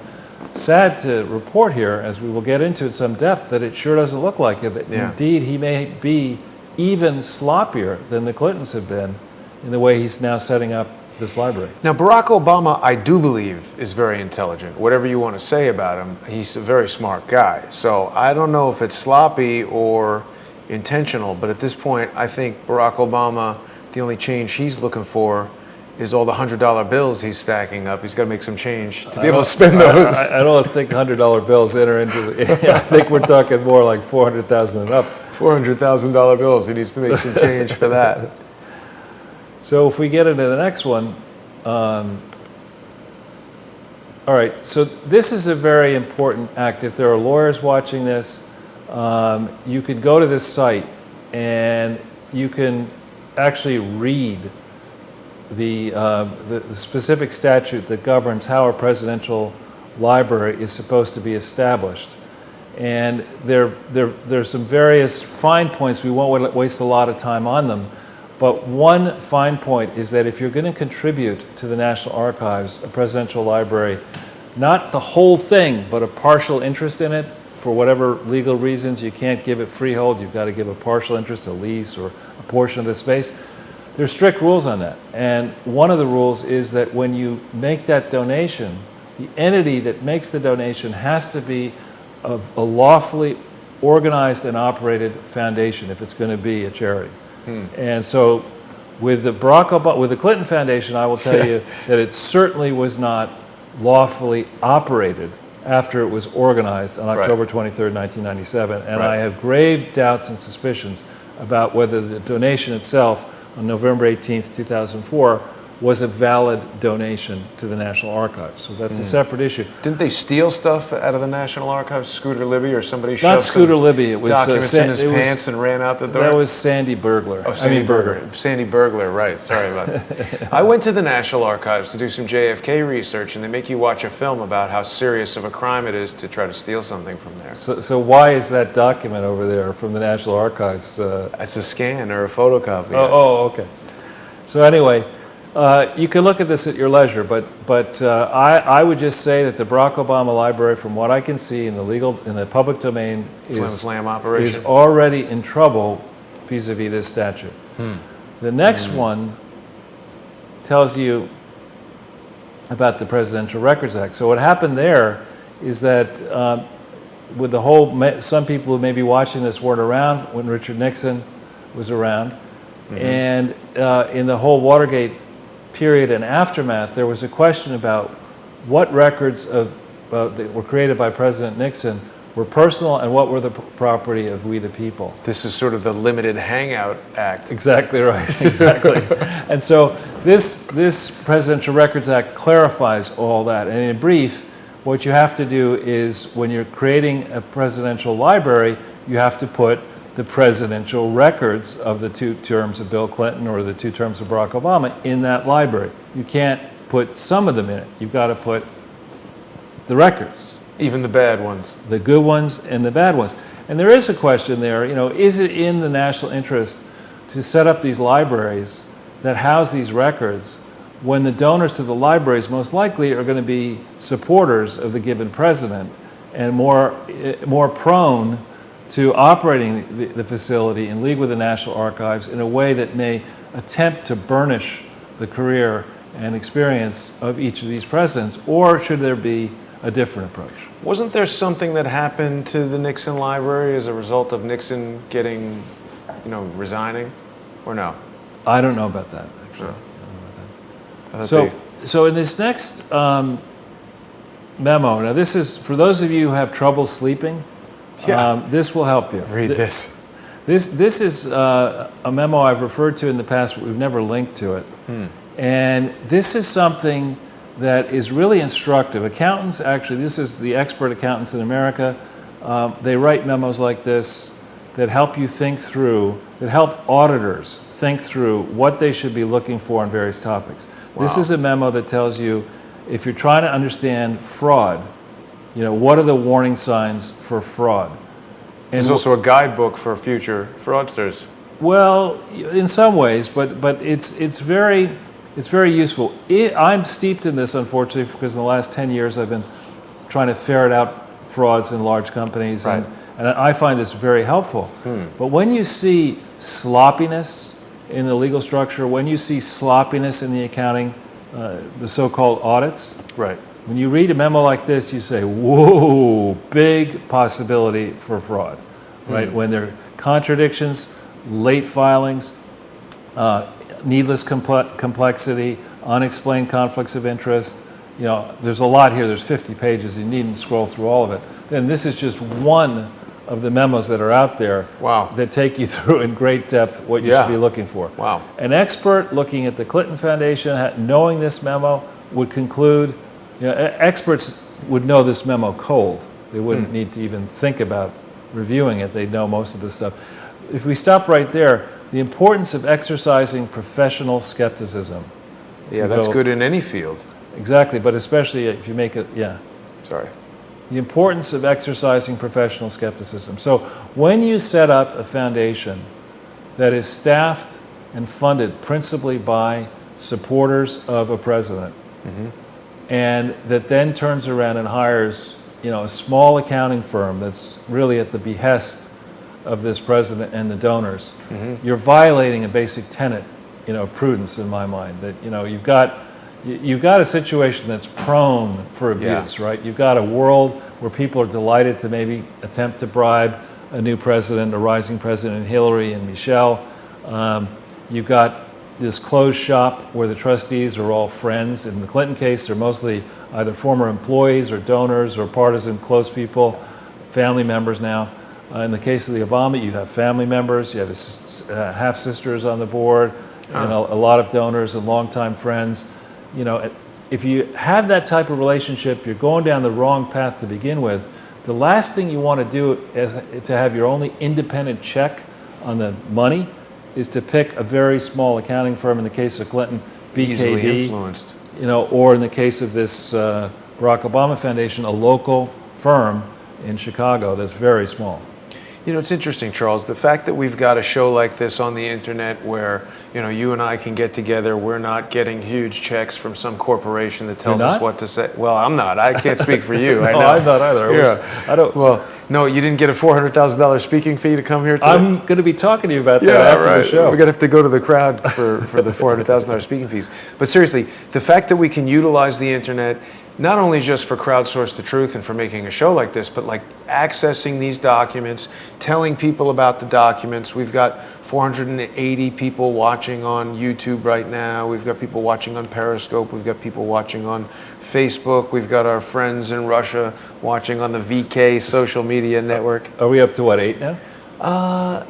sad to report here, as we will get into in some depth, that it sure doesn't look like it. Yeah. Indeed, he may be even sloppier than the Clintons have been in the way he's now setting up this library. Now, Barack Obama, I do believe, is very intelligent. Whatever you want to say about him, he's a very smart guy. So I don't know if it's sloppy or intentional, but at this point, I think Barack Obama, the only change he's looking for is all the $100 bills he's stacking up. He's got to make some change to be able to spend those. I don't think $100 bills enter into the, I think we're talking more like $400,000 and up. $400,000 bills. He needs to make some change for that. So if we get into the next one, all right, so this is a very important act. If there are lawyers watching this, you can go to this site and you can actually read the specific statute that governs how a presidential library is supposed to be established. And there's some various fine points. We won't waste a lot of time on them. But one fine point is that if you're going to contribute to the National Archives, a presidential library, not the whole thing, but a partial interest in it, for whatever legal reasons, you can't give it freehold, you've got to give a partial interest, a lease, or a portion of the space. There's strict rules on that. And one of the rules is that when you make that donation, the entity that makes the donation has to be of a lawfully organized and operated foundation if it's going to be a charity. And so with the with the Clinton Foundation, I will tell you that it certainly was not lawfully operated after it was organized on October 23rd, 1997. And I have grave doubts and suspicions about whether the donation itself on November 18th, 2004 was a valid donation to the National Archives. So that's a separate issue. Didn't they steal stuff out of the National Archives? Scooter Libby or somebody Not shoved Scooter some Libby. It was documents in his pants and ran out the door? That was Sandy Burglar. Oh, Sandy Burglar. Sandy Burglar, right. Sorry about that. I went to the National Archives to do some JFK research, and they make you watch a film about how serious of a crime it is to try to steal something from there. So why is that document over there from the National Archives? It's a scan or a photocopy. Oh, okay. So anyway, you can look at this at your leisure, but I would just say that the Barack Obama Library, from what I can see in the public domain, is already in trouble vis-a-vis this statute. The next one tells you about the Presidential Records Act. So what happened there is that with the whole, some people who may be watching this weren't around when Richard Nixon was around, and in the whole Watergate period and aftermath, there was a question about what records that were created by President Nixon were personal and what were the property of we the people. This is sort of the Limited Hangout Act. Exactly right, exactly. And so this Presidential Records Act clarifies all that. And in brief, what you have to do is when you're creating a presidential library, you have to put the presidential records of the 2 terms of Bill Clinton or the 2 terms of Barack Obama in that library. You can't put some of them in it. You've got to put the records. Even the bad ones. The good ones and the bad ones. And there is a question there, is it in the national interest to set up these libraries that house these records when the donors to the libraries most likely are going to be supporters of the given president and more prone to operating the facility in league with the National Archives in a way that may attempt to burnish the career and experience of each of these presidents, or should there be a different approach? Wasn't there something that happened to the Nixon Library as a result of Nixon getting, resigning, or no? I don't know about that, actually. No. I don't know about that. So in this next memo, now this is, for those of you who have trouble sleeping, this will help you. Read this. This is a memo I've referred to in the past, but we've never linked to it. And this is something that is really instructive. Accountants, actually, this is the expert accountants in America. They write memos like this that help you think through, that help auditors think through what they should be looking for on various topics. Wow. This is a memo that tells you, if you're trying to understand fraud, what are the warning signs for fraud? It's also a guidebook for future fraudsters. Well, in some ways, but it's very useful. I'm steeped in this, unfortunately, because in the last 10 years I've been trying to ferret out frauds in large companies, Right. and I find this very helpful. But when you see sloppiness in the legal structure, when you see sloppiness in the accounting, the so-called audits, Right. when you read a memo like this, you say, whoa, big possibility for fraud, right? When there are contradictions, late filings, needless complexity, unexplained conflicts of interest. You know, there's a lot here. There's 50 pages. You needn't scroll through all of it. And this is just one of the memos that are out there Wow. that take you through in great depth what you should be looking for. Wow. An expert looking at the Clinton Foundation, knowing this memo, would conclude, you know, experts would know this memo cold. They wouldn't need to even think about reviewing it. They'd know most of this stuff. If we stop right there, the importance of exercising professional skepticism. Yeah, that's good in any field. Exactly, but especially if you make it, Sorry. the importance of exercising professional skepticism. So when you set up a foundation that is staffed and funded principally by supporters of a president, and that then turns around and hires, you know, a small accounting firm that's really at the behest of this president and the donors, you're violating a basic tenet, you know, of prudence in my mind. That, you know, you've got a situation that's prone for abuse, right? You've got a world where people are delighted to maybe attempt to bribe a new president, a rising president, Hillary and Michelle. You've got this closed shop where the trustees are all friends. In the Clinton case, they're mostly either former employees or donors or partisan close people, family members now. In the case of the Obama, you have family members, you have his half-sisters on the board, and a lot of donors and longtime friends. You know, if you have that type of relationship, you're going down the wrong path to begin with. The last thing you want to do is to have your only independent check on the money is to pick a very small accounting firm. In the case of Clinton, BKD, Easily influenced. you know, or in the case of this Barack Obama Foundation, a local firm in Chicago that's very small. You know, it's interesting, Charles, the fact that we've got a show like this on the internet where, you know, you and I can get together, we're not getting huge checks from some corporation that tells us what to say. Well, I'm not. I can't speak for you. I know. I'm not either. Yeah. Well, no, you didn't get a $400,000 speaking fee to come here today? I'm going to be talking to you about that after the show. We're going to have to go to the crowd for the $400,000 speaking fees. But seriously, the fact that we can utilize the internet, not only just for Crowdsource the Truth and for making a show like this, but like accessing these documents, telling people about the documents. We've got 480 people watching on YouTube right now. We've got people watching on Periscope. We've got people watching on Facebook. We've got our friends in Russia watching on the VK social media network. Are we up to what, 8 now?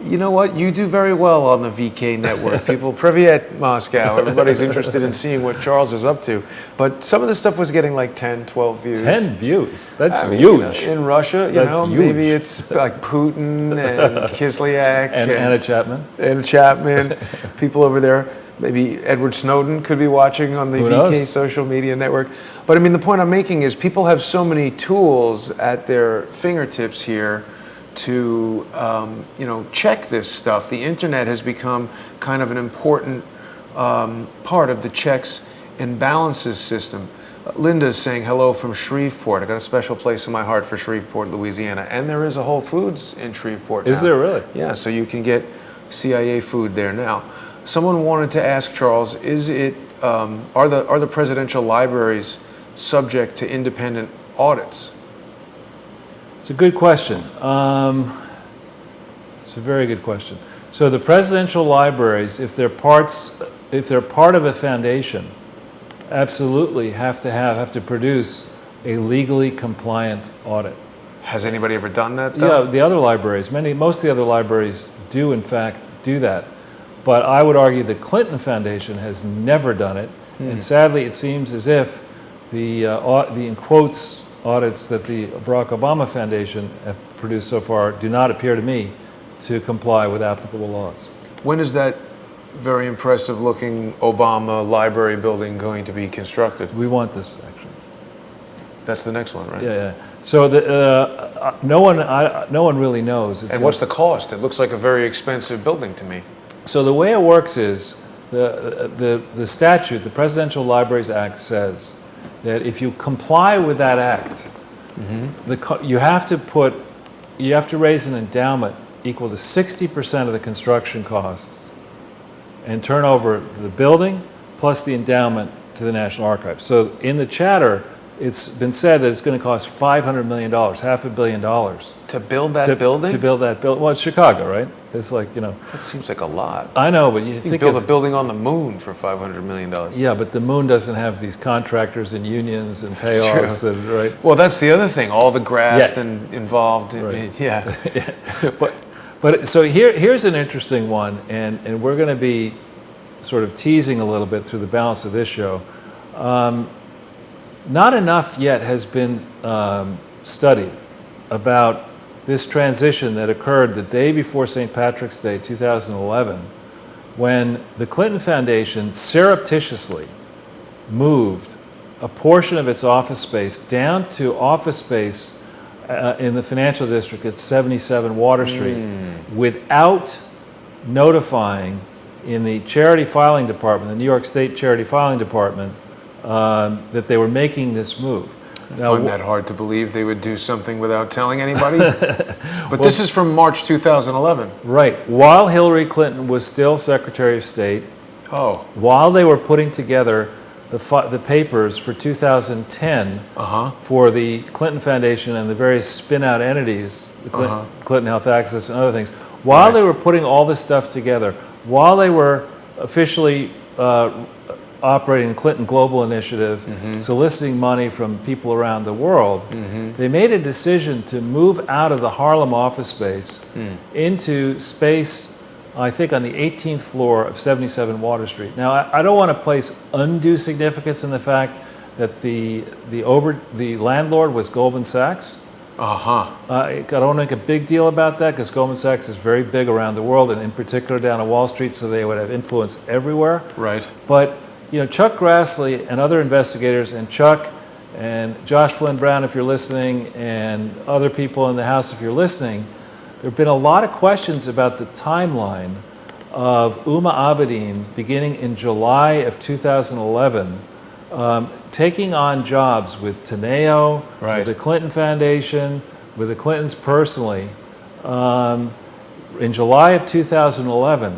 You know what? You do very well on the VK network. People, Privyet, Moscow. Everybody's interested in seeing what Charles is up to. But some of the stuff was getting like 10, 12 views. 10 views. That's I mean, huge. you know, in Russia, you That's know, huge. maybe it's like Putin and Kislyak And Anna Chapman. and Chapman, people over there. Maybe Edward Snowden could be watching on the Who VK knows? social media network. But I mean, the point I'm making is people have so many tools at their fingertips here to you know, check this stuff. The internet has become kind of an important part of the checks and balances system. Linda's saying hello from Shreveport. I got a special place in my heart for Shreveport, Louisiana, and there is a Whole Foods in Shreveport now. Is there really? Yeah, so you can get CIA food there now. Someone wanted to ask Charles: is it are the presidential libraries subject to independent audits? It's a good question. It's a very good question. So the presidential libraries, if they're part of a foundation, absolutely have to produce a legally compliant audit. Has anybody ever done that, though? Yeah, the other libraries, most of the other libraries do in fact do that. But I would argue the Clinton Foundation has never done it. And sadly, it seems as if the in quotes audits that the Barack Obama Foundation have produced so far do not appear to me to comply with applicable laws. When is that very impressive looking Obama library building going to be constructed? We want this, actually. That's the next one, right? Yeah. So no one really knows. And what's the cost? It looks like a very expensive building to me. So the way it works is the statute, the Presidential Libraries Act, says that if you comply with that act, you have to raise an endowment equal to 60% of the construction costs and turn over the building plus the endowment to the National Archives. So in the chatter, it's been said that it's going to cost $500 million, $500 million. To build that building? To build that building. Well, it's Chicago, right? It's like, That seems like a lot. I know, but you You think build of a building on the moon for $500 million. Yeah, but the moon doesn't have these contractors and unions and payoffs, and, right? Well, that's the other thing. All the graft Yeah. and involved. Right. Yeah. But so here's an interesting one, and we're going to be sort of teasing a little bit through the balance of this show. Not enough yet has been studied about this transition that occurred the day before St. Patrick's Day 2011, when the Clinton Foundation surreptitiously moved a portion of its office space down to office space in the financial district at 77 Water Street without notifying in the charity filing department, the New York State Charity Filing Department, that they were making this move. I find that hard to believe they would do something without telling anybody. But this is from March 2011. Right. While Hillary Clinton was still Secretary of State, while they were putting together the papers for 2010 for the Clinton Foundation and the various spin-out entities, the Clinton Health Access and other things, while they were putting all this stuff together, while they were officially operating the Clinton Global Initiative, soliciting money from people around the world, they made a decision to move out of the Harlem office space into space, I think, on the 18th floor of 77 Water Street. Now, I don't want to place undue significance in the fact that the landlord was Goldman Sachs. I don't want to make a big deal about that because Goldman Sachs is very big around the world, and in particular down on Wall Street, so they would have influence everywhere. Right. But Chuck Grassley and other investigators, and Chuck and Josh Flynn Brown, if you're listening, and other people in the House, if you're listening, there have been a lot of questions about the timeline of Uma Abedin beginning in July of 2011, taking on jobs with Teneo, with the Clinton Foundation, with the Clintons personally, in July of 2011,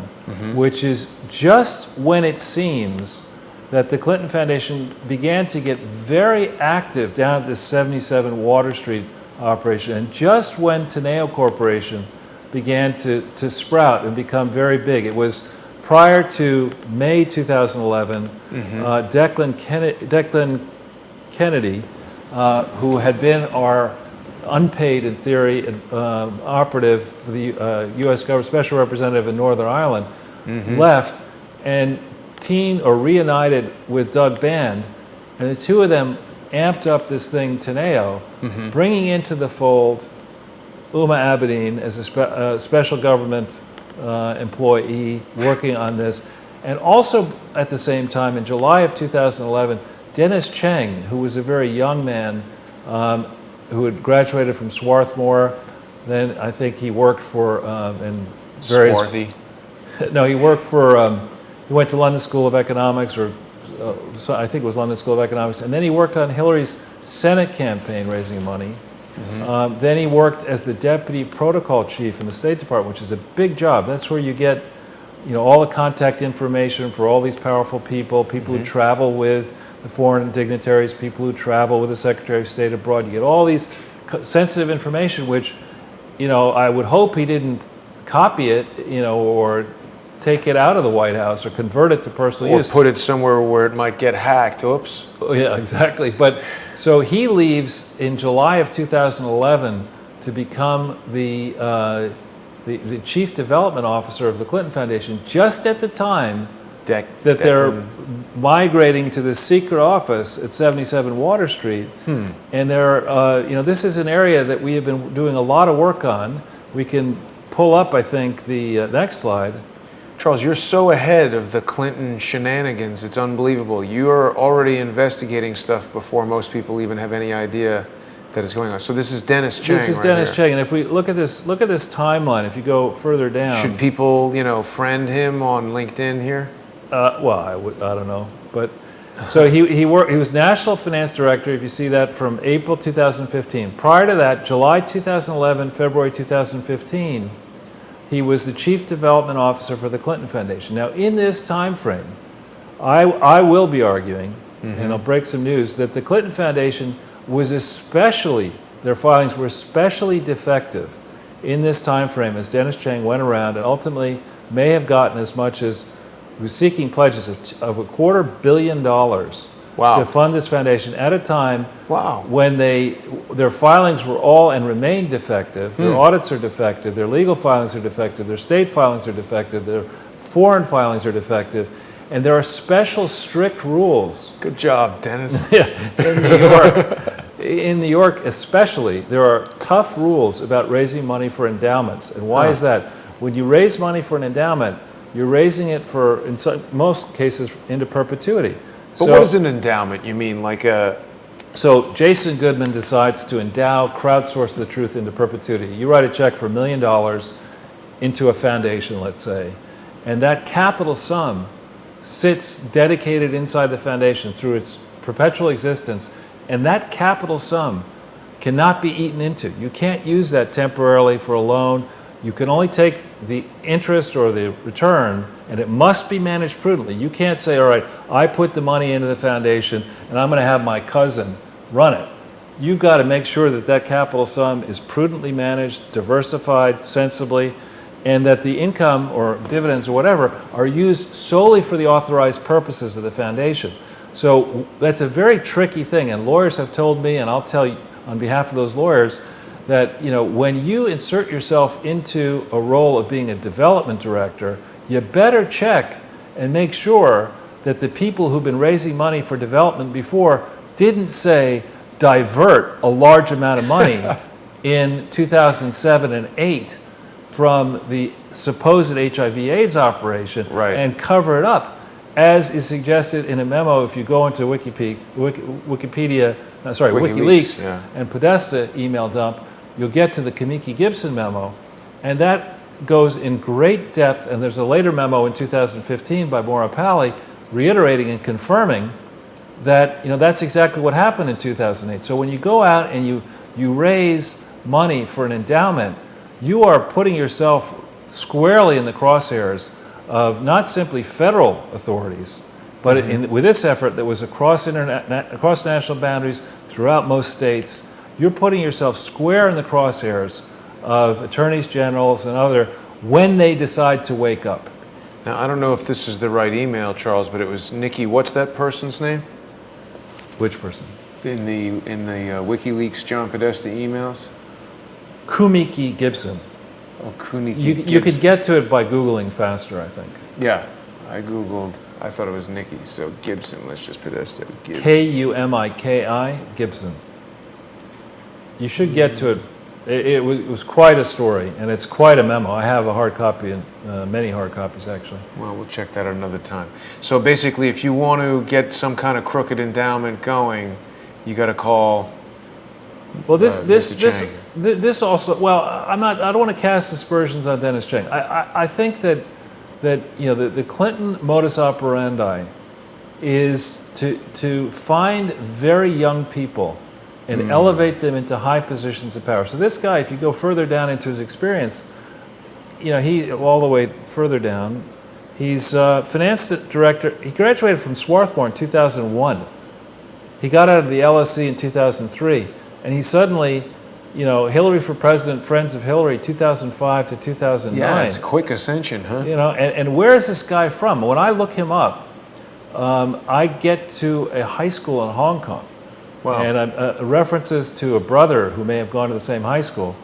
which is just when it seems that the Clinton Foundation began to get very active down at this 77 Water Street operation, and just when Teneo Corporation began to sprout and become very big. It was prior to May 2011, Declan Kennedy, who had been our unpaid, in theory, operative for the U.S. government, special representative in Northern Ireland, left and reunited with Doug Band, and the two of them amped up this thing, Teneo, bringing into the fold Uma Abedin as a special government employee working on this. And also at the same time, in July of 2011, Dennis Cheng, who was a very young man who had graduated from Swarthmore, then I think he worked for in various... Swarthy? No, he worked for... he went to London School of Economics, or I think it was London School of Economics, and then he worked on Hillary's Senate campaign raising money. Then he worked as the deputy protocol chief in the State Department, which is a big job. That's where you get, all the contact information for all these powerful people, people who travel with the foreign dignitaries, people who travel with the Secretary of State abroad. You get all these sensitive information, which, I would hope he didn't copy it, or take it out of the White House or convert it to personal use. Or put it somewhere where it might get hacked. Oops. Oh, yeah, exactly. But so he leaves in July of 2011 to become the chief development officer of the Clinton Foundation, just at the time that they're migrating to this secret office at 77 Water Street. And this is an area that we have been doing a lot of work on. We can pull up, I think, the next slide. Charles, you're so ahead of the Clinton shenanigans, it's unbelievable. You're already investigating stuff before most people even have any idea that is going on. So this is Dennis Chang. This is right Dennis here. Chang, and if we look at this timeline, if you go further down, Should people, friend him on LinkedIn here? well, I don't know, but so he was National Finance Director. If you see that from April 2015. Prior to that, July 2011, February 2015, he was the Chief Development Officer for the Clinton Foundation. Now, in this time frame, I will be arguing, and I'll break some news, that the Clinton Foundation was their filings were especially defective in this time frame as Dennis Chang went around and ultimately may have gotten as much as, he was seeking pledges of $250 million to fund this foundation at a time when their filings were all and remain defective, their audits are defective, their legal filings are defective, their state filings are defective, their foreign filings are defective, and there are special strict rules. Good job, Dennis. In New York. In New York especially, there are tough rules about raising money for endowments. And why is that? When you raise money for an endowment, you're raising it for, in most cases, into perpetuity. But what is an endowment? You mean like a... So Jason Goodman decides to endow Crowdsource the Truth into perpetuity. You write a check for $1 million into a foundation, let's say, and that capital sum sits dedicated inside the foundation through its perpetual existence, and that capital sum cannot be eaten into. You can't use that temporarily for a loan. You can only take the interest or the return, and it must be managed prudently. You can't say, all right, I put the money into the foundation and I'm going to have my cousin run it. You've got to make sure that that capital sum is prudently managed, diversified, sensibly, and that the income or dividends or whatever are used solely for the authorized purposes of the foundation. So that's a very tricky thing, and lawyers have told me, and I'll tell you on behalf of those lawyers, that when you insert yourself into a role of being a development director, you better check and make sure that the people who've been raising money for development before didn't say divert a large amount of money in 2007 and 8 from the supposed HIV/AIDS operation and cover it up, as is suggested in a memo. If you go into WikiLeaks and Podesta email dump, you'll get to the Kamiki-Gibson memo, and that goes in great depth, and there's a later memo in 2015 by Maura Pali reiterating and confirming that that's exactly what happened in 2008. So when you go out and you raise money for an endowment, you are putting yourself squarely in the crosshairs of not simply federal authorities, but with this effort that was across national boundaries throughout most states, you're putting yourself square in the crosshairs of attorneys generals and other when they decide to wake up. Now, I don't know if this is the right email, Charles, but it was Nikki. What's that person's name? Which person? In the WikiLeaks John Podesta emails? Kamiki-Gibson. Oh, Kamiki-Gibson. You could get to it by Googling faster, I think. Yeah, I Googled. I thought it was Nikki. So Gibson, let's just Podesta. Gibson. Kumiki, Gibson. You should get to it. It was quite a story, and it's quite a memo. I have a hard copy, and many hard copies, actually. Well, we'll check that out another time. So basically, if you want to get some kind of crooked endowment going, you got to call. Well, this also. Well, I don't want to cast aspersions on Dennis Chang. I think that the Clinton modus operandi is to find very young people and elevate them into high positions of power. So this guy, if you go further down into his experience, he all the way further down, he's finance director. He graduated from Swarthmore in 2001. He got out of the LSE in 2003, and he suddenly, Hillary for president, Friends of Hillary, 2005 to 2009. Yeah, it's a quick ascension, huh? And where is this guy from? When I look him up, I get to a high school in Hong Kong. Wow. And references to a brother who may have gone to the same high school.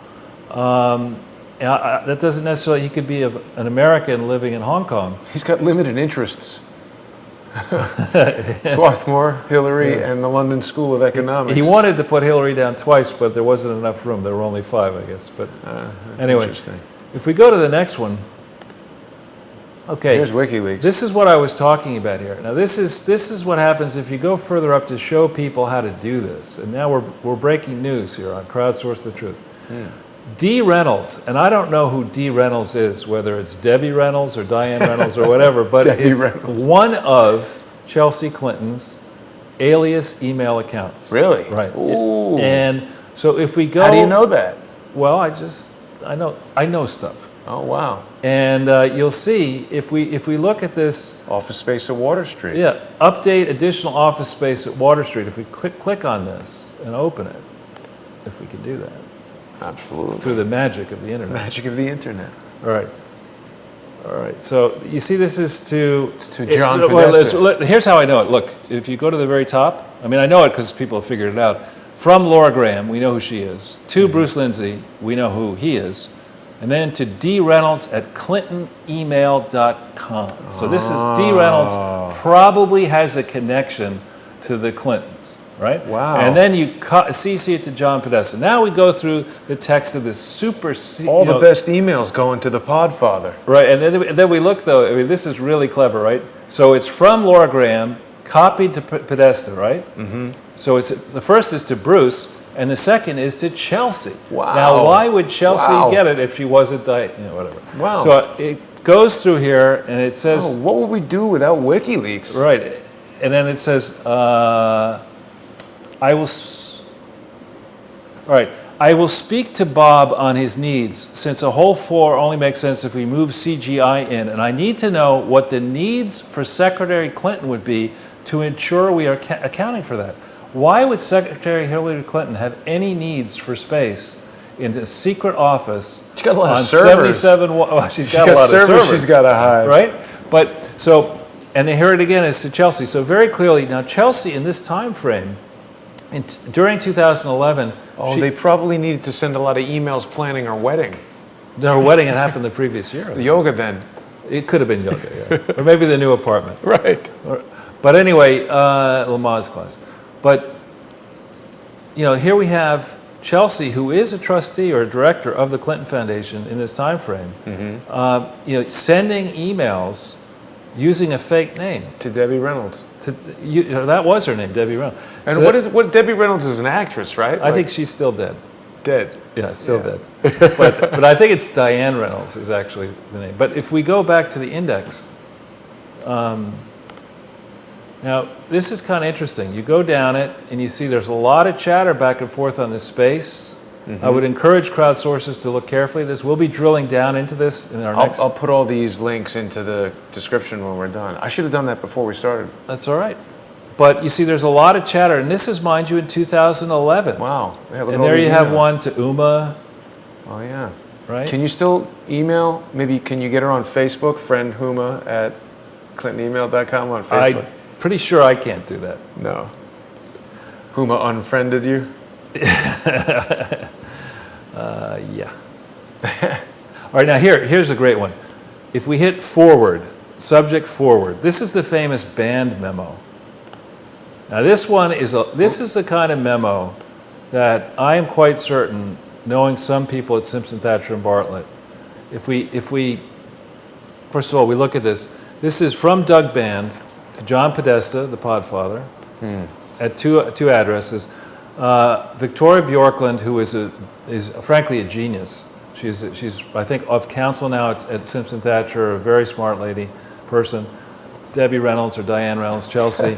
That doesn't necessarily, he could be an American living in Hong Kong. He's got limited interests. Swarthmore, Hillary, and the London School of Economics. He wanted to put Hillary down twice, but there wasn't enough room. There were only 5, I guess. But anyway, if we go to the next one, Okay. Here's WikiLeaks. This is what I was talking about here. Now, this is what happens if you go further up to show people how to do this. And now we're breaking news here on Crowdsource the Truth. D. Reynolds, and I don't know who D. Reynolds is, whether it's Debbie Reynolds or Diane Reynolds or whatever, but it's Reynolds. one of Chelsea Clinton's alias email accounts. Really? Right. Ooh. And so if we go, How do you know that? Well, I know stuff. Oh, wow. And you'll see if we look at this. Office space at Water Street. Yeah, update additional office space at Water Street. If we click on this and open it, if we can do that. Absolutely. Through the magic of the internet. Magic of the internet. All right. All right. So you see this is to... It's to John Podesta. Here's how I know it. Look, if you go to the very top, I mean, I know it because people have figured it out. From Laura Graham, we know who she is. To Bruce Lindsay, we know who he is. And then to D. Reynolds at clintonemail.com. So this is D. Reynolds probably has a connection to the Clintons, right? Wow. And then you CC it to John Podesta. Now we go through the text of this super... All the best emails going to the Podfather. Right, and then we look, though, I mean, this is really clever, right? So it's from Laura Graham, copied to Podesta, right? Mm-hmm. So the first is to Bruce, and the second is to Chelsea. Wow. Now, why would Chelsea get it if she wasn't, whatever. Wow. So it goes through here, and it says... Oh, what would we do without WikiLeaks? Right, and then it says, I will speak to Bob on his needs, since a whole floor only makes sense if we move CGI in, and I need to know what the needs for Secretary Clinton would be to ensure we are accounting for that. Why would Secretary Hillary Clinton have any needs for space in a secret office? She's got a lot on of servers. 77? Well, she's got a lot of servers. She's got to hide. Right? But so, and here it again is to Chelsea. So very clearly, now Chelsea in this time frame, during 2011. Oh, they probably needed to send a lot of emails planning her wedding. Her wedding had happened the previous year. The yoga then. It could have been yoga, yeah. Or maybe the new apartment. Right. But anyway, Lamaze class. But, here we have Chelsea, who is a trustee or a director of the Clinton Foundation in this time frame, sending emails using a fake name. To Debbie Reynolds. That was her name, Debbie Reynolds. And so what Debbie Reynolds is an actress, right? I think she's still dead. Dead. Yeah, still dead. But I think it's Diane Reynolds is actually the name. But if we go back to the index, now this is kind of interesting. You go down it and you see there's a lot of chatter back and forth on this space. Mm-hmm. I would encourage crowdsourcers to look carefully at this. We'll be drilling down into this in our next... I'll put all these links into the description when we're done. I should have done that before we started. That's all right. But you see there's a lot of chatter, and this is, mind you, in 2011. Wow. Yeah, look and at all there you these have emails. one to Uma. Oh, yeah. Right? Can you still email? Maybe can you get her on Facebook? Friend Huma at clintonemail.com on Facebook. I'm pretty sure I can't do that. No. Huma unfriended you? Yeah. All right, now here's a great one. If we hit forward, subject forward, this is the famous banned memo. Now this one is the kind of memo that I am quite certain, knowing some people at Simpson, Thacher, and Bartlett, if we first of all, we look at this. This is from Doug Band to John Podesta, the Podfather, at two addresses. Victoria Bjorklund, who is frankly a genius. She's I think of counsel now at Simpson Thacher, a very smart person. Debbie Reynolds or Diane Reynolds, Chelsea.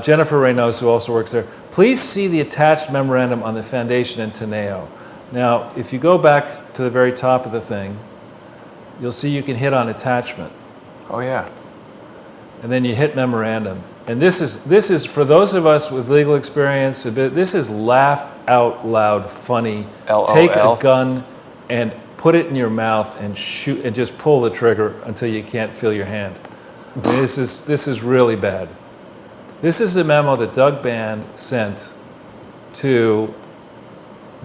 Jennifer Reynos, who also works there. Please see the attached memorandum on the foundation in Teneo. Now, if you go back to the very top of the thing, you'll see you can hit on attachment. Oh, yeah. And then you hit memorandum. And this is for those of us with legal experience, this is laugh out loud funny. LOL. Take a gun and put it in your mouth and shoot and just pull the trigger until you can't feel your hand. I mean, this is really bad. This is a memo that Doug Band sent to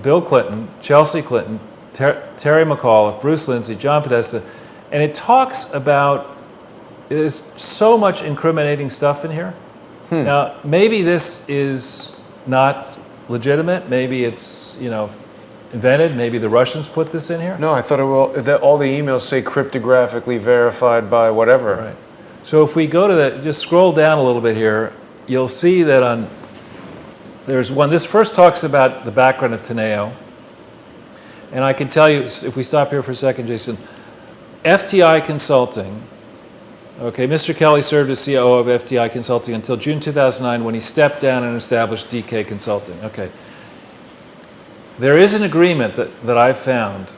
Bill Clinton, Chelsea Clinton, Terry McAuliffe, Bruce Lindsay, John Podesta, and it talks about, there's so much incriminating stuff in here. Now, maybe this is not legitimate. Maybe it's, invented. Maybe the Russians put this in here. No, I thought that all the emails say cryptographically verified by whatever. Right. So if we go to that, just scroll down a little bit here, you'll see that there's one. This first talks about the background of Teneo. And I can tell you, if we stop here for a second, Jason, FTI Consulting, okay, Mr. Kelly served as COO of FTI Consulting until June 2009 when he stepped down and established DK Consulting. Okay. There is an agreement that I've found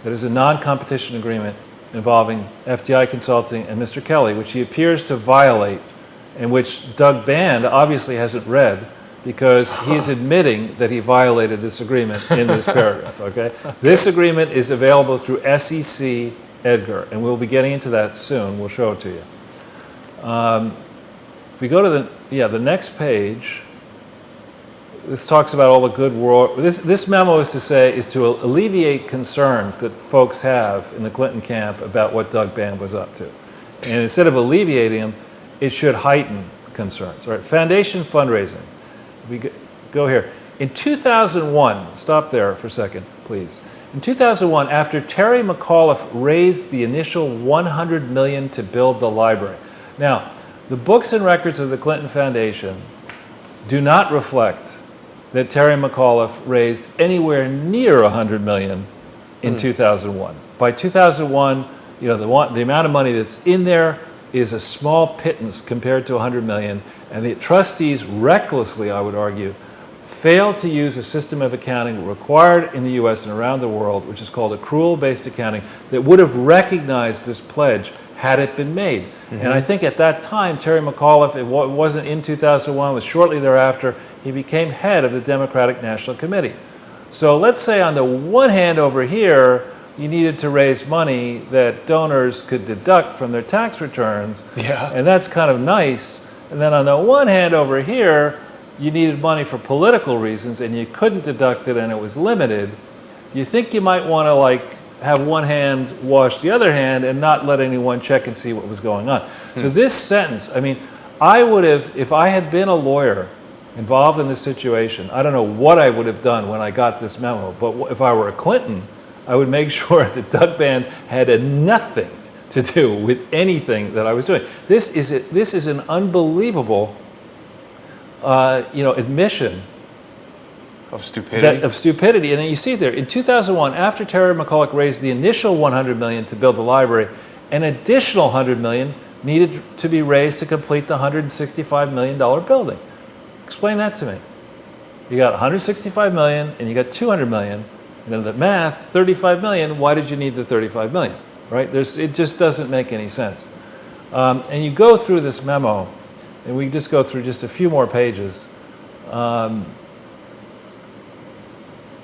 that is a non-competition agreement involving FTI Consulting and Mr. Kelly, which he appears to violate, and which Doug Band obviously hasn't read because he's admitting that he violated this agreement in this paragraph, okay? This agreement is available through SEC Edgar, and we'll be getting into that soon. We'll show it to you. If we go to the next page, this talks about all the good work. This memo is to alleviate concerns that folks have in the Clinton camp about what Doug Band was up to. And instead of alleviating them, it should heighten concerns. All right, foundation fundraising. We go here. In 2001, stop there for a second, please. In 2001, after Terry McAuliffe raised the initial $100 million to build the library. Now, the books and records of the Clinton Foundation do not reflect that Terry McAuliffe raised anywhere near $100 million in 2001. By 2001, the amount of money that's in there is a small pittance compared to $100 million, and the trustees recklessly, I would argue, failed to use a system of accounting required in the US and around the world, which is called accrual-based accounting, that would have recognized this pledge had it been made. Mm-hmm. And I think at that time, Terry McAuliffe, it wasn't in 2001, it was shortly thereafter, he became head of the Democratic National Committee. So let's say on the one hand over here, you needed to raise money that donors could deduct from their tax returns, and that's kind of nice. And then on the one hand over here, you needed money for political reasons and you couldn't deduct it and it was limited. You think you might want to have one hand wash the other hand and not let anyone check and see what was going on. So this sentence, I mean, I would have, if I had been a lawyer involved in this situation, I don't know what I would have done when I got this memo, but if I were a Clinton, I would make sure that Doug Band had nothing to do with anything that I was doing. This is an unbelievable admission of stupidity. And then you see there, in 2001, after Terry McAuliffe raised the initial $100 million to build the library, an additional $100 million needed to be raised to complete the $165 million building. Explain that to me. You got $165 million and you got $200 million. And then the math, $35 million, why did you need the $35 million, right? It just doesn't make any sense. And you go through this memo, and we just go through just a few more pages.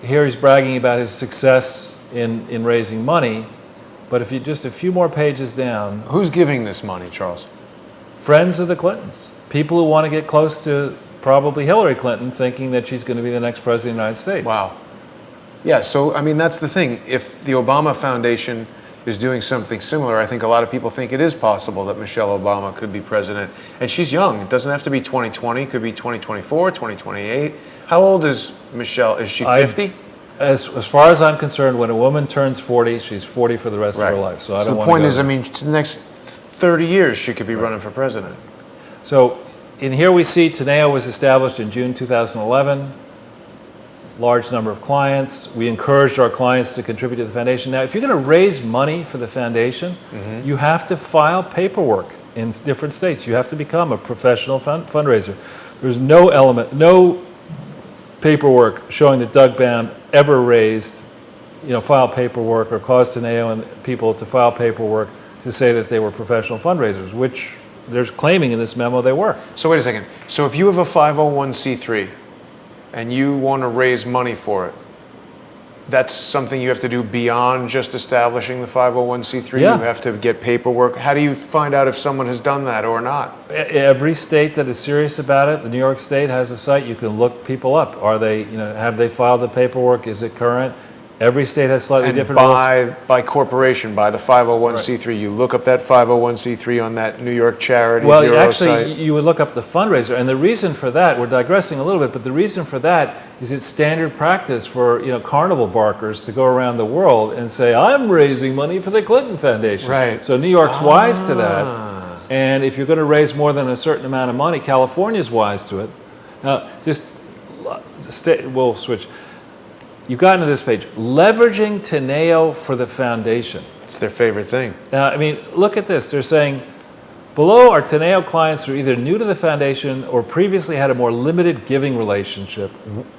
Here he's bragging about his success in raising money, but if you just a few more pages down. Who's giving this money, Charles? Friends of the Clintons. People who want to get close to probably Hillary Clinton, thinking that she's going to be the next president of the United States. Wow. Yeah, so I mean, that's the thing. If the Obama Foundation is doing something similar, I think a lot of people think it is possible that Michelle Obama could be president. And she's young. It doesn't have to be 2020. It could be 2024, 2028. How old is Michelle? Is she 50? As far as I'm concerned, when a woman turns 40, she's 40 for the rest of her life. So I don't want to. The point is, I mean, the next 30 years, she could be running for president. So in here we see Teneo was established in June 2011. Large number of clients. We encouraged our clients to contribute to the foundation. Now, if you're going to raise money for the foundation, you have to file paperwork in different states. You have to become a professional fundraiser. There's no paperwork showing that Doug Band ever raised, filed paperwork or caused Teneo and people to file paperwork to say that they were professional fundraisers, which they're claiming in this memo they were. So wait a second. So if you have a 501c3 and you want to raise money for it, that's something you have to do beyond just establishing the 501c3? Yeah. You have to get paperwork. How do you find out if someone has done that or not? Every state that is serious about it, the New York State has a site, you can look people up. Are they, have they filed the paperwork? Is it current? Every state has slightly And different rules. by corporation, by the 501c3, you look up that 501c3 on that New York Charity Well, Bureau actually, site. you would look up the fundraiser, and the reason for that, we're digressing a little bit, but the reason for that is it's standard practice for carnival barkers to go around the world and say, I'm raising money for the Clinton Foundation. Right. So New York's wise to that, and if you're going to raise more than a certain amount of money, California's wise to it. Now, we'll switch. You've gotten to this page, leveraging Teneo for the foundation. It's their favorite thing. Now, I mean, look at this. They're saying, below are Teneo clients who are either new to the foundation or previously had a more limited giving relationship.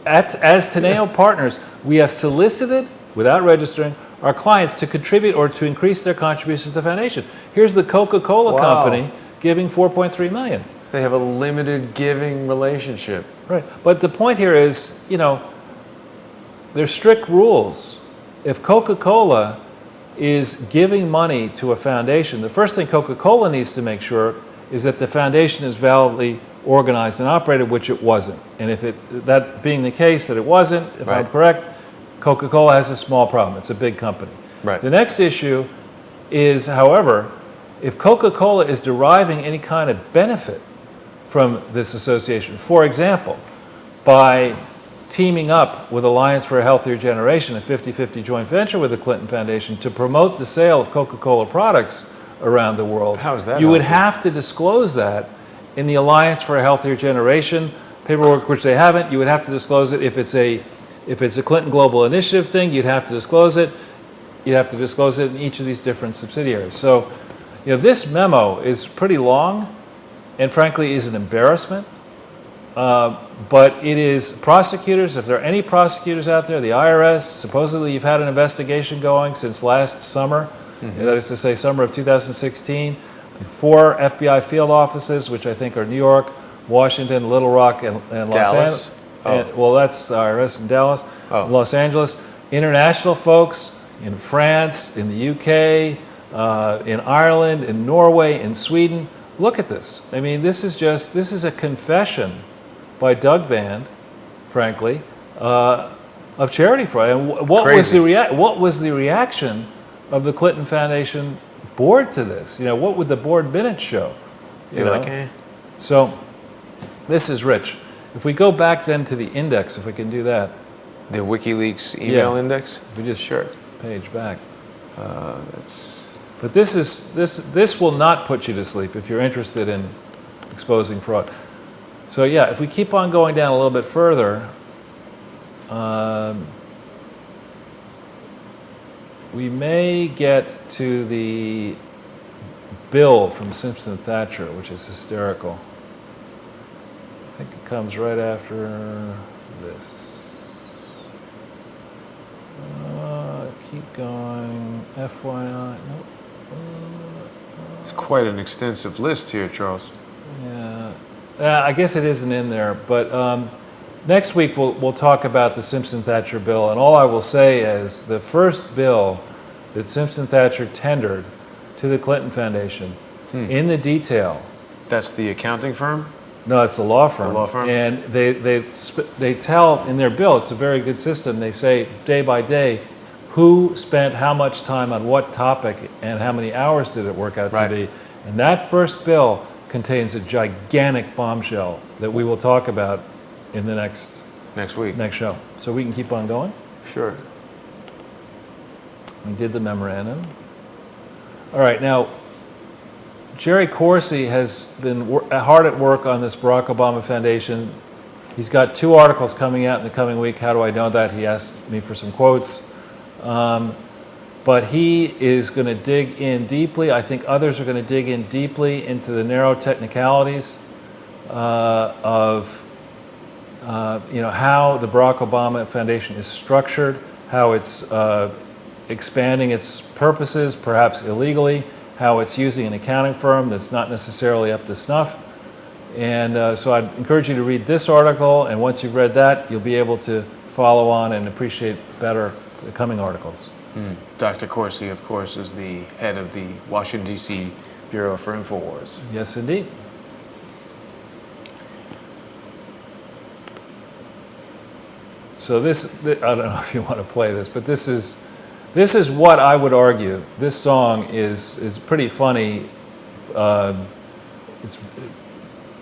As Teneo partners, we have solicited, without registering, our clients to contribute or to increase their contributions to the foundation. Here's the Coca-Cola company giving $4.3 million. They have a limited giving relationship. Right. But the point here is, there's strict rules. If Coca-Cola is giving money to a foundation, the first thing Coca-Cola needs to make sure is that the foundation is validly organized and operated, which it wasn't. And if that being the case, that it wasn't, if I'm correct, Coca-Cola has a small problem. It's a big company. Right. The next issue is, however, if Coca-Cola is deriving any kind of benefit from this association, for example, by teaming up with Alliance for a Healthier Generation, a 50-50 joint venture with the Clinton Foundation to promote the sale of Coca-Cola products around the world. How is that You would helpful? have to disclose that in the Alliance for a Healthier Generation paperwork, which they haven't. You would have to disclose it if it's a Clinton Global Initiative thing. You'd have to disclose it. You'd have to disclose it in each of these different subsidiaries. So, this memo is pretty long, and frankly, is an embarrassment. But it is prosecutors, if there are any prosecutors out there, the IRS, supposedly you've had an investigation going since last summer, that is to say summer of 2016, 4 FBI field offices, which I think are New York, Washington, Little Rock, and Los Dallas? Angeles. Well, that's the IRS in Dallas, Los Angeles. International folks in France, in the UK, in Ireland, in Norway, in Sweden. Look at this. I mean, this is a confession by Doug Band, frankly, of charity fraud. And what was the reaction of the Clinton Foundation board to this? What would the board minutes show? So this is rich. If we go back then to the index, if we can do that. The WikiLeaks email index? If we just page back. That's... But this will not put you to sleep if you're interested in exposing fraud. So yeah, if we keep on going down a little bit further, we may get to the bill from Simpson Thatcher, which is hysterical. I think it comes right after this. Keep going. FYI. Nope. It's quite an extensive list here, Charles. Yeah. I guess it isn't in there, but next week we'll talk about the Simpson-Thatcher bill, and all I will say is the first bill that Simpson-Thatcher tendered to the Clinton Foundation, in the detail. That's the accounting firm? No, it's a law firm. The law firm? And they tell in their bill, it's a very good system, they say day by day, who spent how much time on what topic and how many hours did it work out to be. And that first bill contains a gigantic bombshell that we will talk about in the next show. So we can keep on going? Sure. We did the memorandum. All right, now, Jerry Corsi has been hard at work on this Barack Obama Foundation. He's got 2 articles coming out in the coming week. How do I know that? He asked me for some quotes. But he is going to dig in deeply. I think others are going to dig in deeply into the narrow technicalities of how the Barack Obama Foundation is structured, how it's expanding its purposes, perhaps illegally, how it's using an accounting firm that's not necessarily up to snuff. And so I'd encourage you to read this article, and once you've read that, you'll be able to follow on and appreciate better the coming articles. Dr. Corsi, of course, is the head of the Washington, D.C. Bureau for InfoWars. Yes, indeed. So So I don't know if you want to play this, but this is what I would argue. This song is pretty funny. It's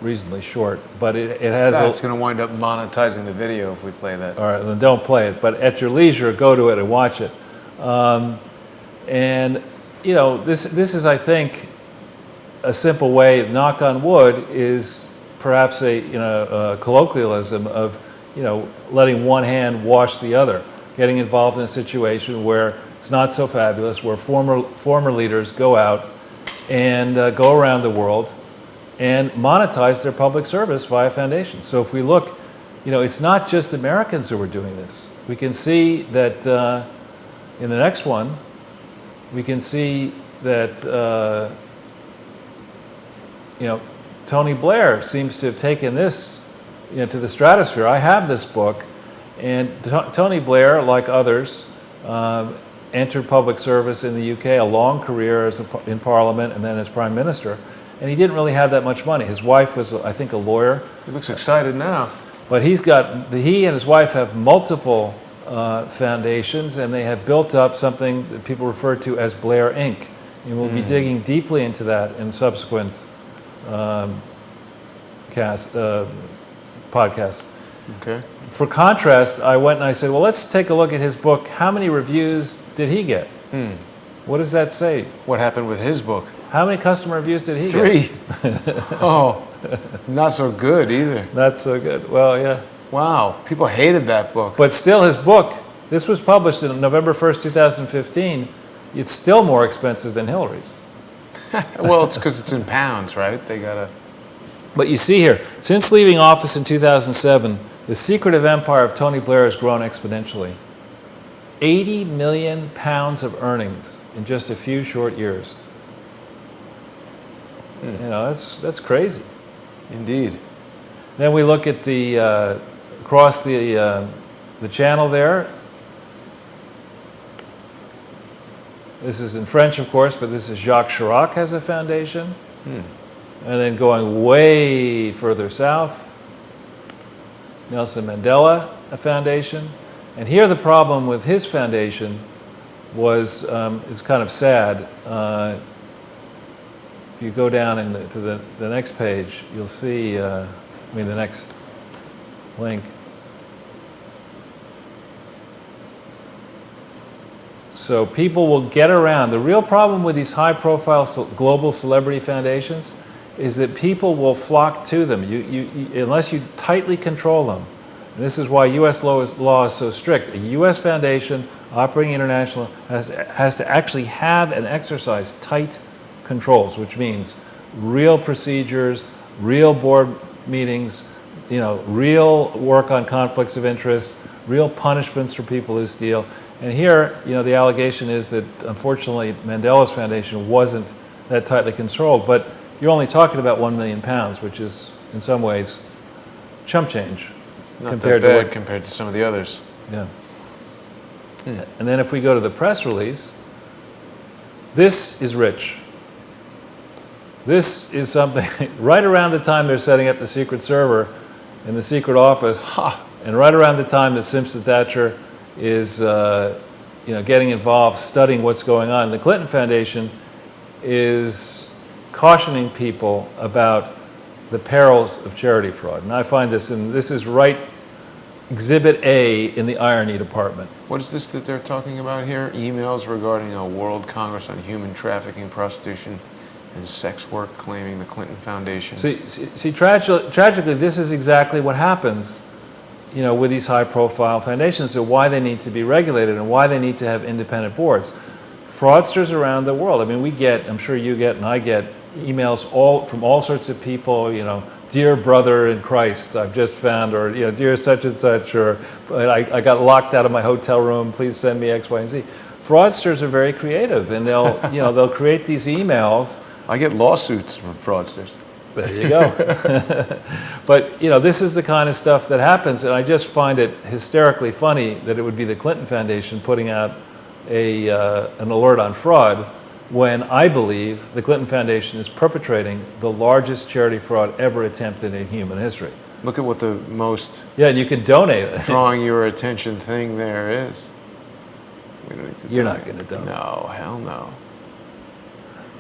reasonably short, but it has. It's going to wind up monetizing the video if we play that. All right, then don't play it. But at your leisure, go to it and watch it. And you know, this is, I think, a simple way. Knock on wood is perhaps a colloquialism of letting one hand wash the other, getting involved in a situation where it's not so fabulous, where former leaders go out and go around the world and monetize their public service via foundations. So if we look, it's not just Americans who are doing this. We can see that in the next one, we can see that Tony Blair seems to have taken this to the stratosphere. I have this book, and Tony Blair, like others, entered public service in the UK, a long career in Parliament and then as Prime Minister. And he didn't really have that much money. His wife was, I think, a lawyer. He looks excited now. But he and his wife have multiple foundations, and they have built up something that people refer to as Blair Inc. And we'll be digging deeply into that in subsequent podcasts. Okay. For contrast, I went and I said, well, let's take a look at his book. How many reviews did he get? What does that say? What happened with his book? How many customer reviews did he get? 3. Oh, not so good either. Not so good. Well, yeah. Wow, people hated that book. But still, his book, this was published on November 1st, 2015. It's still more expensive than Hillary's. Well, it's because it's in pounds, right? They gotta. But you see here, since leaving office in 2007, the secretive empire of Tony Blair has grown exponentially. 80 million pounds of earnings in just a few short years. That's crazy. Indeed. Then we look at the across the channel there. This is in French, of course, but this is Jacques Chirac has a foundation. And then going way further south, Nelson Mandela, a foundation. And here the problem with his foundation was, is kind of sad. If you go down to the next page, you'll see, the next link. So people will get around. The real problem with these high-profile global celebrity foundations is that people will flock to them unless you tightly control them. And this is why U.S. law is so strict. A U.S. foundation operating international has to actually have and exercise tight controls, which means real procedures, real board meetings, real work on conflicts of interest, real punishments for people who steal. And here, the allegation is that, unfortunately, Mandela's foundation wasn't that tightly controlled. But you're only talking about 1 million pounds, which is, in some ways, chump change. Not compared to some of the others. Yeah. And then if we go to the press release, this is rich. This is something, right around the time they're setting up the secret server in the secret office, and right around the time that Simpson Thatcher is getting involved, studying what's going on. The Clinton Foundation is cautioning people about the perils of charity fraud. And I find this is right Exhibit A in the irony department. What is this that they're talking about here? Emails regarding a World Congress on Human Trafficking, Prostitution, and Sex Work, claiming the Clinton Foundation. See, tragically, this is exactly what happens with these high-profile foundations, and why they need to be regulated and why they need to have independent boards. Fraudsters around the world. I'm sure you get, and I get emails from all sorts of people. Dear brother in Christ, I've just found, or dear such and such, or I got locked out of my hotel room. Please send me X, Y, and Z. Fraudsters are very creative, and they'll create these emails. I get lawsuits from fraudsters. There you go. But this is the kind of stuff that happens, and I just find it hysterically funny that it would be the Clinton Foundation putting out an alert on fraud, when I believe the Clinton Foundation is perpetrating the largest charity fraud ever attempted in human history. Look at what the most Yeah, and you can donate. drawing your attention thing there is. We don't need to You're donate. not going to donate. No, hell no.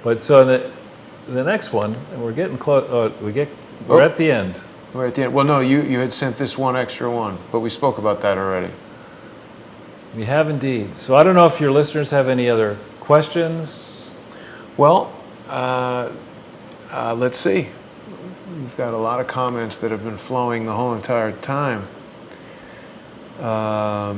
But so the next one, and we're getting close. We're at the end. We're at the end. Well, no, you had sent this one extra one, but we spoke about that already. We have indeed. So I don't know if your listeners have any other questions. Well, let's see. We've got a lot of comments that have been flowing the whole entire time. I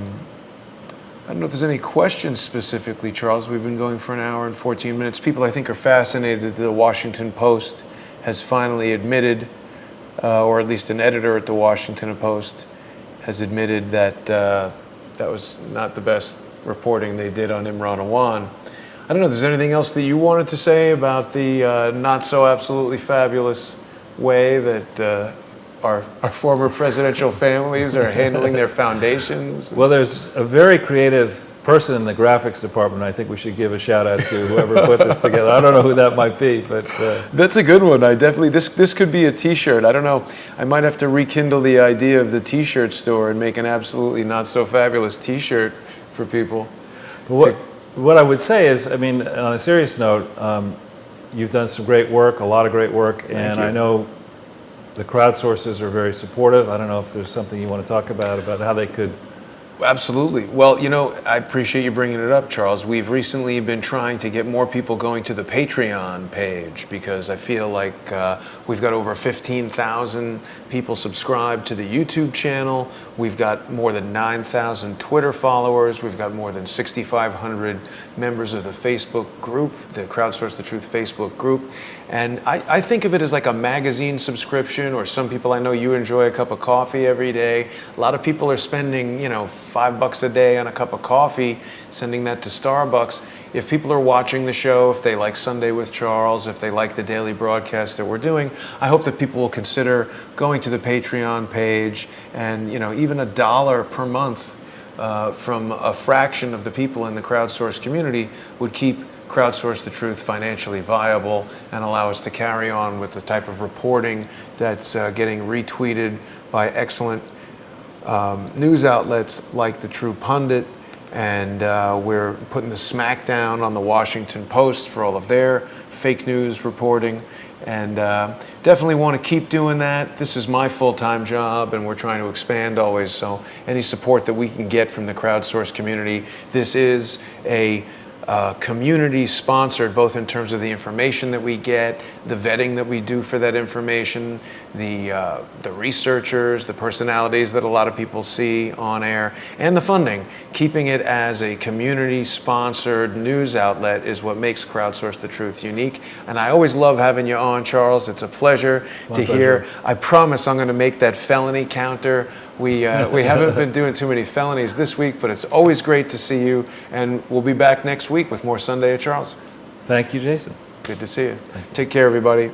don't know if there's any questions specifically, Charles. We've been going for an hour and 14 minutes. People, I think, are fascinated that the Washington Post has finally admitted, or at least an editor at the Washington Post has admitted that that was not the best reporting they did on Imran Awan. I don't know if there's anything else that you wanted to say about the not so absolutely fabulous way that our former presidential families are handling their foundations. Well, there's a very creative person in the graphics department. I think we should give a shout out to whoever put this together. I don't know who that might be, but that's a good one. I definitely this could be a T-shirt. I don't know. I might have to rekindle the idea of the T-shirt store and make an absolutely not so fabulous T-shirt for people. What I would say is, I mean, on a serious note, you've done some great work, a lot of great work, and I know the crowdsources are very supportive. I don't know if there's something you want to talk about how they could. Absolutely. Well, you know, I appreciate you bringing it up, Charles. We've recently been trying to get more people going to the Patreon page because I feel like we've got over 15,000 people subscribed to the YouTube channel. We've got more than 9,000 Twitter followers. We've got more than 6,500 members of the Facebook group, the Crowdsource the Truth Facebook group. And I think of it as like a magazine subscription, or some people, I know you enjoy a cup of coffee every day. A lot of people are spending, you know, $5 a day on a cup of coffee, sending that to Starbucks. If people are watching the show, if they like Sunday with Charles, if they like the daily broadcast that we're doing, I hope that people will consider going to the Patreon page, and, you know, even $1 per month from a fraction of the people in the Crowdsource community would keep Crowdsource the Truth financially viable and allow us to carry on with the type of reporting that's getting retweeted by excellent news outlets like the True Pundit, and we're putting the smackdown on the Washington Post for all of their fake news reporting, and definitely want to keep doing that. This is my full-time job, and we're trying to expand always, so any support that we can get from the Crowdsource community. This is a community sponsored, both in terms of the information that we get, the vetting that we do for that information, the researchers, the personalities that a lot of people see on air, and the funding. Keeping it as a community sponsored news outlet is what makes Crowdsource the Truth unique. And I always love having you on, Charles. It's a pleasure to hear. I promise I'm going to make that felony counter. We haven't been doing too many felonies this week, but it's always great to see you, and we'll be back next week with more Sunday at Charles. Thank you, Jason. Good to see you. Take care, everybody.